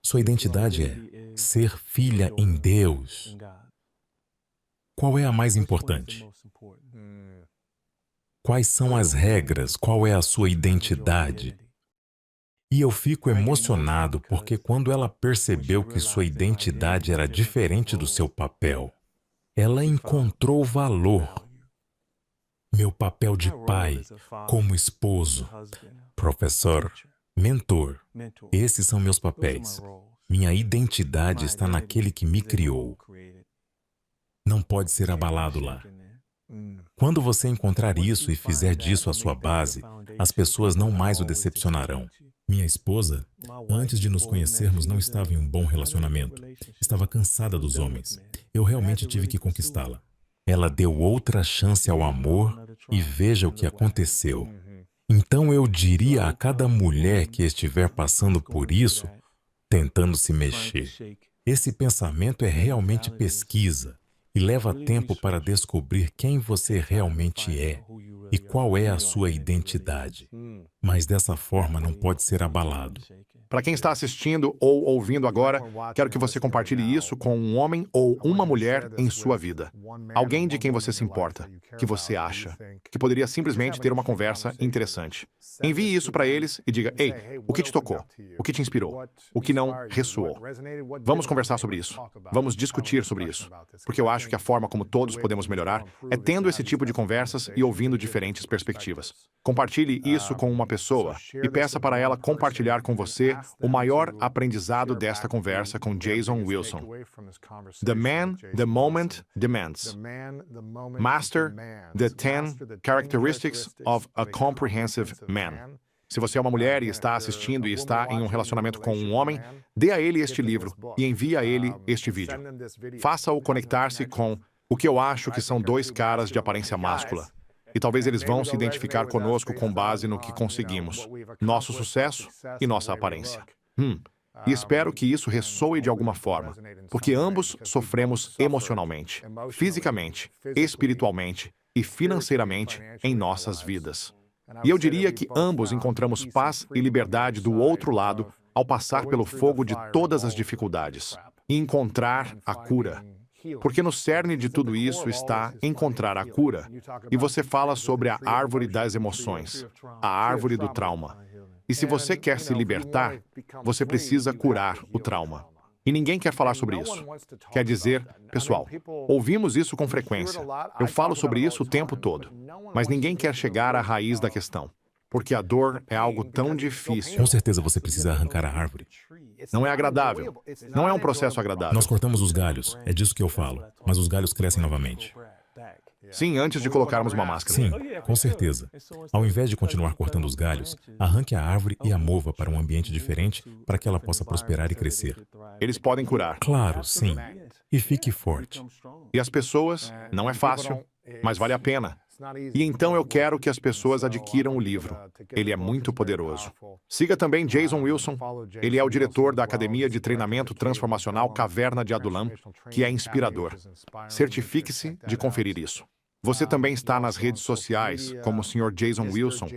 sua identidade é ser filha em Deus? Qual é a mais importante? Quais são as regras? Qual é a sua identidade? E eu fico emocionado porque quando ela percebeu que sua identidade era diferente do seu papel, ela encontrou valor. Meu papel de pai, como esposo, professor, mentor, esses são meus papéis. Minha identidade está naquele que me criou. Não pode ser abalado lá. Quando você encontrar isso e fizer disso a sua base, as pessoas não mais o decepcionarão. Minha esposa, antes de nos conhecermos, não estava em um bom relacionamento. Estava cansada dos homens. Eu realmente tive que conquistá-la. Ela deu outra chance ao amor e veja o que aconteceu. Então eu diria a cada mulher que estiver passando por isso, tentando se mexer, esse pensamento é realmente pesquisa e leva tempo para descobrir quem você realmente é e qual é a sua identidade. Mas dessa forma não pode ser abalado. Para quem está assistindo ou ouvindo agora, quero que você compartilhe isso com um homem ou uma mulher em sua vida. Alguém de quem você se importa, que você acha, que poderia simplesmente ter uma conversa interessante. Envie isso para eles e diga, ei, o que te tocou? O que te inspirou? O que não ressoou? Vamos conversar sobre isso. Vamos discutir sobre isso. Porque eu acho que a forma como todos podemos melhorar é tendo esse tipo de conversas e ouvindo diferentes perspectivas. Compartilhe isso com uma pessoa e peça para ela compartilhar com você o maior aprendizado desta conversa com Jason Wilson. The Man, the Moment Demands. Master the 10 Characteristics of a Comprehensive Man. Se você é uma mulher e está assistindo e está em um relacionamento com um homem, dê a ele este livro e envie a ele este vídeo. Faça-o conectar-se com o que eu acho que são dois caras de aparência máscula. E talvez eles vão se identificar conosco com base no que conseguimos, nosso sucesso e nossa aparência. E espero que isso ressoe de alguma forma, porque ambos sofremos emocionalmente, fisicamente, espiritualmente e financeiramente em nossas vidas. E eu diria que ambos encontramos paz e liberdade do outro lado ao passar pelo fogo de todas as dificuldades e encontrar a cura. Porque no cerne de tudo isso está encontrar a cura. E você fala sobre a árvore das emoções, a árvore do trauma. E se você quer se libertar, você precisa curar o trauma. E ninguém quer falar sobre isso. Quer dizer, pessoal, ouvimos isso com frequência. Eu falo sobre isso o tempo todo. Mas ninguém quer chegar à raiz da questão. Porque a dor é algo tão difícil. Com certeza você precisa arrancar a árvore. Não é agradável. Não é um processo agradável. Nós cortamos os galhos, é disso que eu falo, mas os galhos crescem novamente. Sim, antes de colocarmos uma máscara. Sim, com certeza. Ao invés de continuar cortando os galhos, arranque a árvore e a mova para um ambiente diferente para que ela possa prosperar e crescer. Eles podem curar. Claro, sim. E fique forte. E as pessoas, não é fácil, mas vale a pena. E então eu quero que as pessoas adquiram o livro. Ele é muito poderoso. Siga também Jason Wilson. Ele é o diretor da Academia de Treinamento Transformacional Caverna de Adulam, que é inspirador. Certifique-se de conferir isso. Você também está nas redes sociais, como o Sr. Jason Wilson,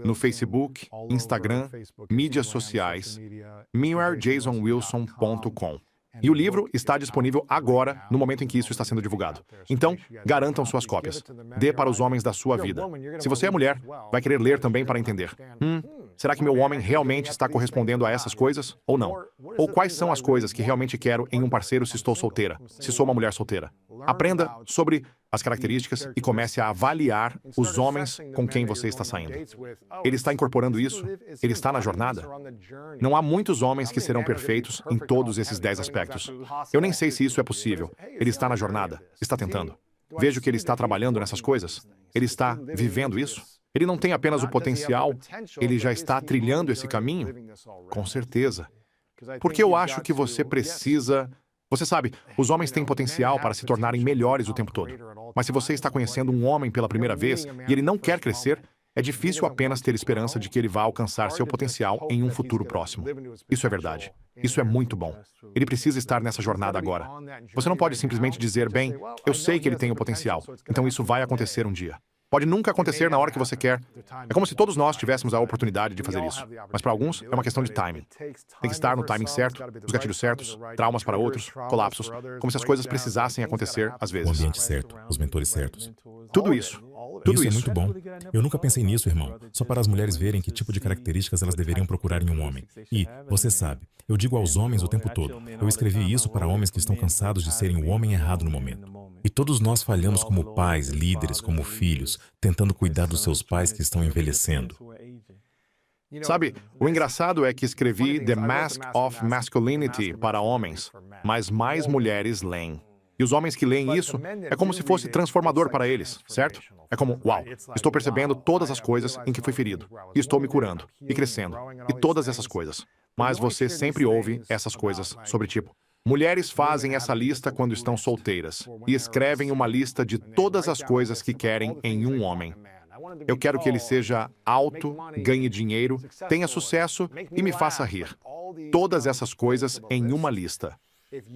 no Facebook, Instagram, mídias sociais, mirrorjasonwilson.com. E o livro está disponível agora, no momento em que isso está sendo divulgado. Então, garantam suas cópias. Dê para os homens da sua vida. Se você é mulher, vai querer ler também para entender. Será que meu homem realmente está correspondendo a essas coisas? Ou não? Ou quais são as coisas que realmente quero em um parceiro se estou solteira, se sou uma mulher solteira? Aprenda sobre as características e comece a avaliar os homens com quem você está saindo. Ele está incorporando isso? Ele está na jornada? Não há muitos homens que serão perfeitos em todos esses 10 aspectos. Eu nem sei se isso é possível. Ele está na jornada. Está tentando. Vejo que ele está trabalhando nessas coisas. Ele está vivendo isso. Ele não tem apenas o potencial, ele já está trilhando esse caminho? Com certeza. Porque eu acho que você precisa... Você sabe, os homens têm potencial para se tornarem melhores o tempo todo. Mas se você está conhecendo um homem pela primeira vez e ele não quer crescer, é difícil apenas ter esperança de que ele vá alcançar seu potencial em um futuro próximo. Isso é verdade. Isso é muito bom. Ele precisa estar nessa jornada agora. Você não pode simplesmente dizer, bem, eu sei que ele tem o potencial, então isso vai acontecer um dia. Pode nunca acontecer na hora que você quer. É como se todos nós tivéssemos a oportunidade de fazer isso. Mas para alguns, é uma questão de timing. Tem que estar no timing certo, os gatilhos certos, traumas para outros, colapsos, como se as coisas precisassem acontecer às O vezes. ambiente certo, os mentores certos. Tudo isso. Tudo Isso é isso. muito bom. Eu nunca pensei nisso, irmão. Só para as mulheres verem que tipo de características elas deveriam procurar em um homem. E, você sabe, eu digo aos homens o tempo todo. Eu escrevi isso para homens que estão cansados de serem o homem errado no momento. E todos nós falhamos como pais, líderes, como filhos, tentando cuidar dos seus pais que estão envelhecendo. Sabe, o engraçado é que escrevi The Mask of Masculinity para homens, mas mais mulheres leem. E os homens que leem isso, é como se fosse transformador para eles, certo? É como, uau, estou percebendo todas as coisas em que fui ferido, e estou me curando, e crescendo, e todas essas coisas. Mas você sempre ouve essas coisas sobre tipo, mulheres fazem essa lista quando estão solteiras, e escrevem uma lista de todas as coisas que querem em um homem. Eu quero que ele seja alto, ganhe dinheiro, tenha sucesso e me faça rir. Todas essas coisas em uma lista.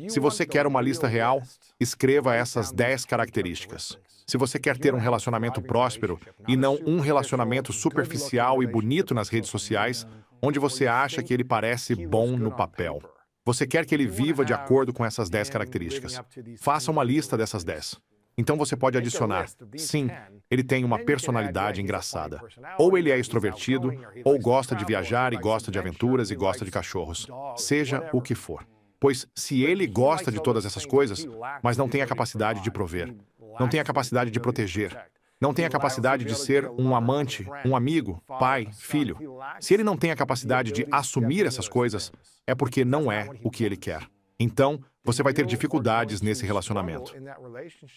Se você quer uma lista real, escreva essas 10 características. Se você quer ter um relacionamento próspero e não um relacionamento superficial e bonito nas redes sociais, onde você acha que ele parece bom no papel. Você quer que ele viva de acordo com essas 10 características. Faça uma lista dessas 10. Então você pode adicionar, sim, ele tem uma personalidade engraçada. Ou ele é extrovertido, ou gosta de viajar e gosta de aventuras e gosta de cachorros. Seja o que for. Pois se ele gosta de todas essas coisas, mas não tem a capacidade de prover, não tem a capacidade de proteger, não tem a capacidade de ser um amante, um amigo, pai, filho, se ele não tem a capacidade de assumir essas coisas, é porque não é o que ele quer. Então, você vai ter dificuldades nesse relacionamento.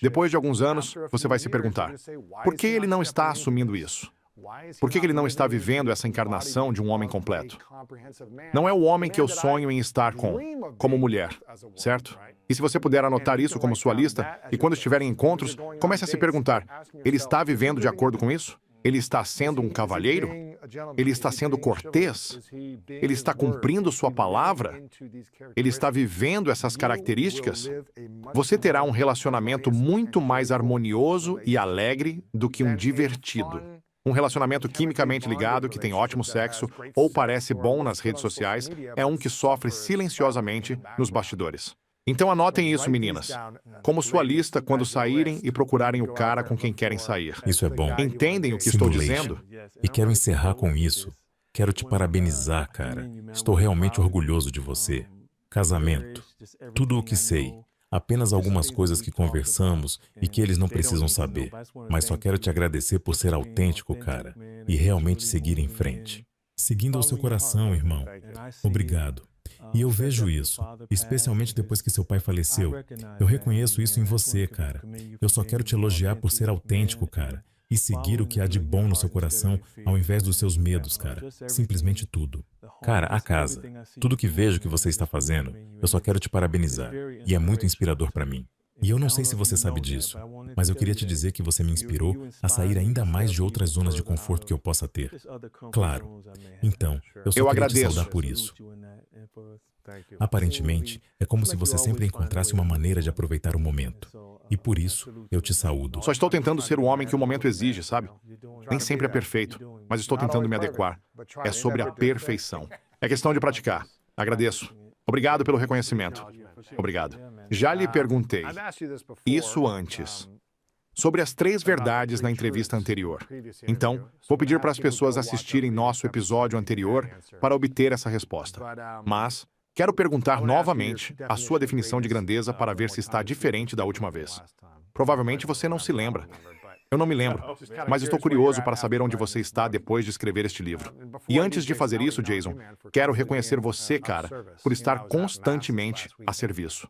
Depois de alguns anos, você vai se perguntar, por que ele não está assumindo isso? Por que ele não está vivendo essa encarnação de um homem completo? Não é o homem que eu sonho em estar com, como mulher, certo? E se você puder anotar isso como sua lista, e quando estiver em encontros, comece a se perguntar, ele está vivendo de acordo com isso? Ele está sendo um cavalheiro? Ele está sendo cortês? Ele está cumprindo sua palavra? Ele está vivendo essas características? Você terá um relacionamento muito mais harmonioso e alegre do que um divertido. Um relacionamento quimicamente ligado, que tem ótimo sexo ou parece bom nas redes sociais, é um que sofre silenciosamente nos bastidores. Então anotem isso, meninas, como sua lista quando saírem e procurarem o cara com quem querem sair. Isso é bom. Entendem o que estou dizendo? E quero encerrar com isso. Quero te parabenizar, cara. Estou realmente orgulhoso de você. Casamento. Tudo o que sei. Apenas algumas coisas que conversamos e que eles não precisam saber. Mas só quero te agradecer por ser autêntico, cara, e realmente seguir em frente. Seguindo ao seu coração, irmão. Obrigado. E eu vejo isso, especialmente depois que seu pai faleceu. Eu reconheço isso em você, cara. Eu só quero te elogiar por ser autêntico, cara, e seguir o que há de bom no seu coração ao invés dos seus medos, cara. Simplesmente tudo. Cara, a casa, tudo que vejo que você está fazendo, eu só quero te parabenizar. E é muito inspirador para mim. E eu não sei se você sabe disso, mas eu queria te dizer que você me inspirou a sair ainda mais de outras zonas de conforto que eu possa ter. Claro. Então, eu só Eu queria te agradeço. saudar por isso. Aparentemente, é como se você sempre encontrasse uma maneira de aproveitar o momento. E por isso, eu te saúdo. Só estou tentando ser o homem que o momento exige, sabe? Nem sempre é perfeito, mas estou tentando me adequar. É sobre a perfeição. É questão de praticar. Agradeço. Obrigado pelo reconhecimento. Obrigado. Já lhe perguntei isso antes, sobre as 3 verdades na entrevista anterior. Então, vou pedir para as pessoas assistirem nosso episódio anterior para obter essa resposta. Mas quero perguntar novamente a sua definição de grandeza para ver se está diferente da última vez. Provavelmente você não se lembra. Eu não me lembro, mas estou curioso para saber onde você está depois de escrever este livro. E antes de fazer isso, Jason, quero reconhecer você, cara, por estar constantemente a serviço.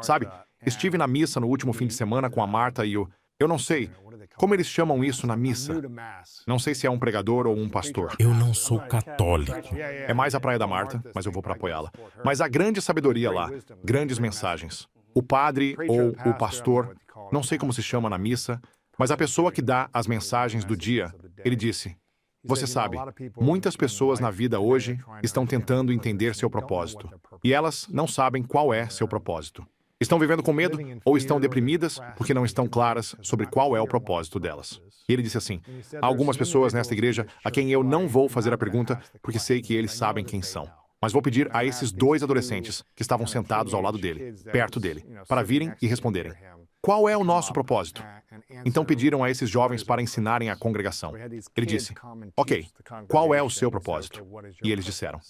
Sabe, estive na missa no último fim de semana com a Marta e o... Eu não sei, como eles chamam isso na missa? Não sei se é um pregador ou um pastor. Eu não sou católico. É mais a praia da Marta, mas eu vou para apoiá-la. Mas há grande sabedoria lá, grandes mensagens. O padre ou o pastor, não sei como se chama na missa, mas a pessoa que dá as mensagens do dia, ele disse: você sabe, muitas pessoas na vida hoje estão tentando entender seu propósito, e elas não sabem qual é seu propósito. Estão vivendo com medo ou estão deprimidas porque não estão claras sobre qual é o propósito delas. E ele disse assim: há algumas pessoas nesta igreja a quem eu não vou fazer a pergunta porque sei que eles sabem quem são. Mas vou pedir a esses 2 adolescentes que estavam sentados ao lado dele, perto dele, para virem e responderem: qual é o nosso propósito? Então pediram a esses jovens para ensinarem a congregação. Ele disse: ok, qual é o seu propósito? E eles disseram: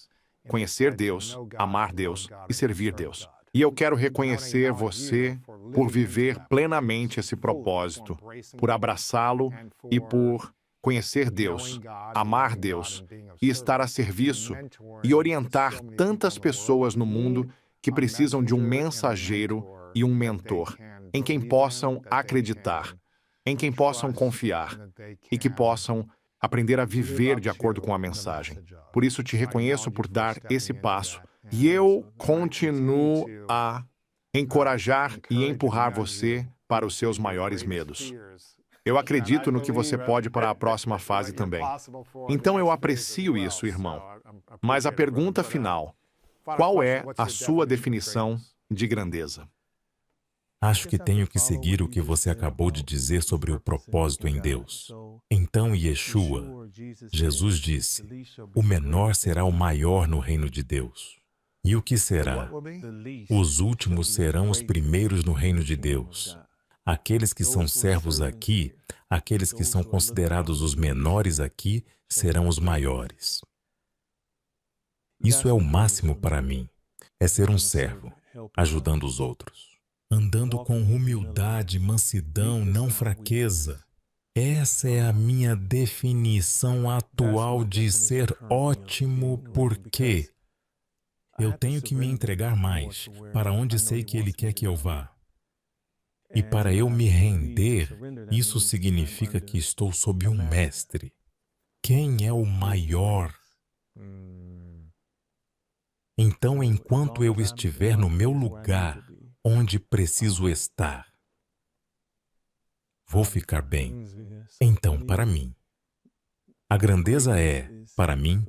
conhecer Deus, amar Deus e servir Deus. E eu quero reconhecer você por viver plenamente esse propósito, por abraçá-lo e por conhecer Deus, amar Deus e estar a serviço e orientar tantas pessoas no mundo que precisam de um mensageiro e um mentor, em quem possam acreditar, em quem possam confiar e que possam aprender a viver de acordo com a mensagem. Por isso te reconheço por dar esse passo e eu continuo a encorajar e empurrar você para os seus maiores medos. Eu acredito no que você pode para a próxima fase também. Então eu aprecio isso, irmão. Mas a pergunta final: qual é a sua definição de grandeza? Acho que tenho que seguir o que você acabou de dizer sobre o propósito em Deus. Então Yeshua, Jesus disse: o menor será o maior no reino de Deus. E o que será? Os últimos serão os primeiros no reino de Deus. Aqueles que são servos aqui, aqueles que são considerados os menores aqui, serão os maiores. Isso é o máximo para mim. É ser um servo, ajudando os outros. Andando com humildade, mansidão, não fraqueza. Essa é a minha definição atual de ser ótimo, porque eu tenho que me entregar mais para onde sei que Ele quer que eu vá. E para eu me render, isso significa que estou sob um mestre. Quem é o maior? Então, enquanto eu estiver no meu lugar, onde preciso estar, vou ficar bem. Então, para mim, a grandeza é, para mim,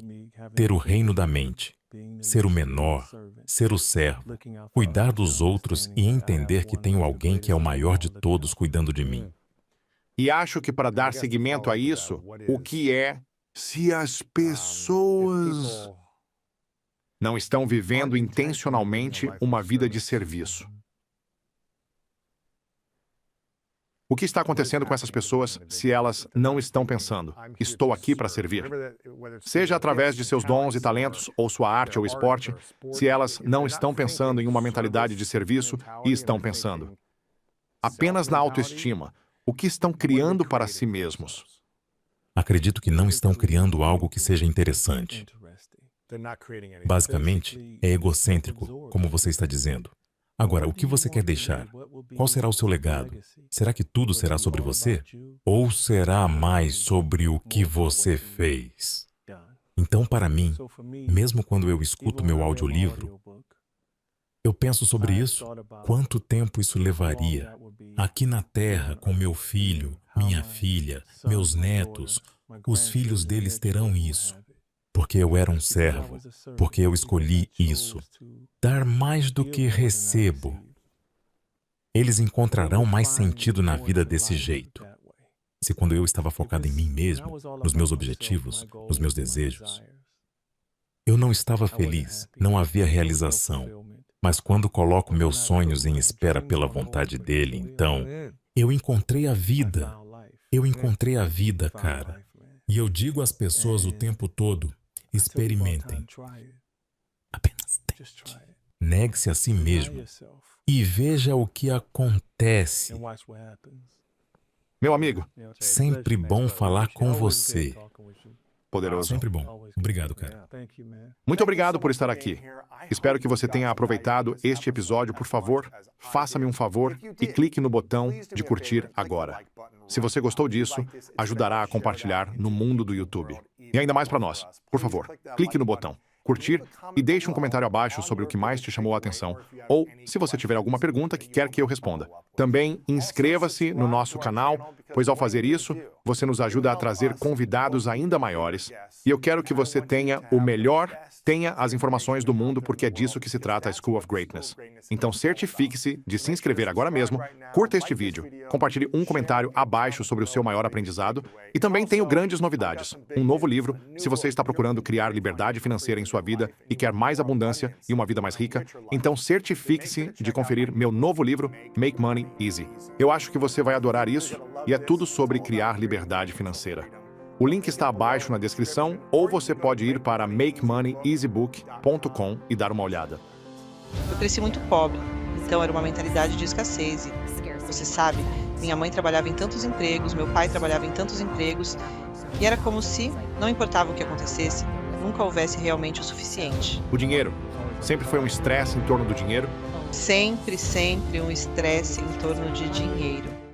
ter o reino da mente, ser o menor, ser o servo, cuidar dos outros e entender que tenho alguém que é o maior de todos cuidando de mim. E acho que para dar seguimento a isso, o que é se as pessoas não estão vivendo intencionalmente uma vida de serviço? O que está acontecendo com essas pessoas se elas não estão pensando: estou aqui para servir? Seja através de seus dons e talentos, ou sua arte ou esporte, se elas não estão pensando em uma mentalidade de serviço e estão pensando apenas na autoestima, o que estão criando para si mesmos? Acredito que não estão criando algo que seja interessante. Basicamente, é egocêntrico, como você está dizendo. Agora, o que você quer deixar? Qual será o seu legado? Será que tudo será sobre você? Ou será mais sobre o que você fez? Então, para mim, mesmo quando eu escuto meu audiolivro, Eu penso sobre isso. Quanto tempo isso levaria? Aqui na Terra, com meu filho, minha filha, meus netos, os filhos deles terão isso. Porque eu era um servo. Porque eu escolhi isso. Dar mais do que recebo. Eles encontrarão mais sentido na vida desse jeito. Se quando eu estava focado em mim mesmo, nos meus objetivos, nos meus desejos, eu não estava feliz, não havia realização. Mas quando coloco meus sonhos em espera pela vontade dele, então, eu encontrei a vida. Eu encontrei a vida, cara. E eu digo às pessoas o tempo todo, experimentem. Apenas tente. Negue-se a si mesmo. E veja o que acontece. Meu amigo, Sempre bom falar com você. poderoso. Sempre bom. Obrigado, cara. Muito obrigado por estar aqui. Espero que você tenha aproveitado este episódio. Por favor, faça-me um favor e clique no botão de curtir agora. Se você gostou disso, ajudará a compartilhar no mundo do YouTube. E ainda mais para nós. Por favor, clique no botão curtir e deixe um comentário abaixo sobre o que mais te chamou a atenção, ou se você tiver alguma pergunta que quer que eu responda. Também inscreva-se no nosso canal, pois ao fazer isso, você nos ajuda a trazer convidados ainda maiores. E eu quero que você tenha o melhor, tenha as informações do mundo, porque é disso que se trata a School of Greatness. Então certifique-se de se inscrever agora mesmo, curta este vídeo, compartilhe um comentário abaixo sobre o seu maior aprendizado, e também tenho grandes novidades. Um novo livro, se você está procurando criar liberdade financeira em sua vida e quer mais abundância e uma vida mais rica, então certifique-se de conferir meu novo livro, Make Money Easy. Eu acho que você vai adorar isso, e é tudo sobre criar liberdade financeira. O link está abaixo na descrição, ou você pode ir para makemoneyeasybook.com e dar uma olhada. Eu cresci muito pobre, então era uma mentalidade de escassez. E, você sabe, minha mãe trabalhava em tantos empregos, meu pai trabalhava em tantos empregos, e era como se, não importava o que acontecesse, nunca houvesse realmente o suficiente. O dinheiro. Sempre foi um estresse em torno do dinheiro? Sempre um estresse em torno de dinheiro.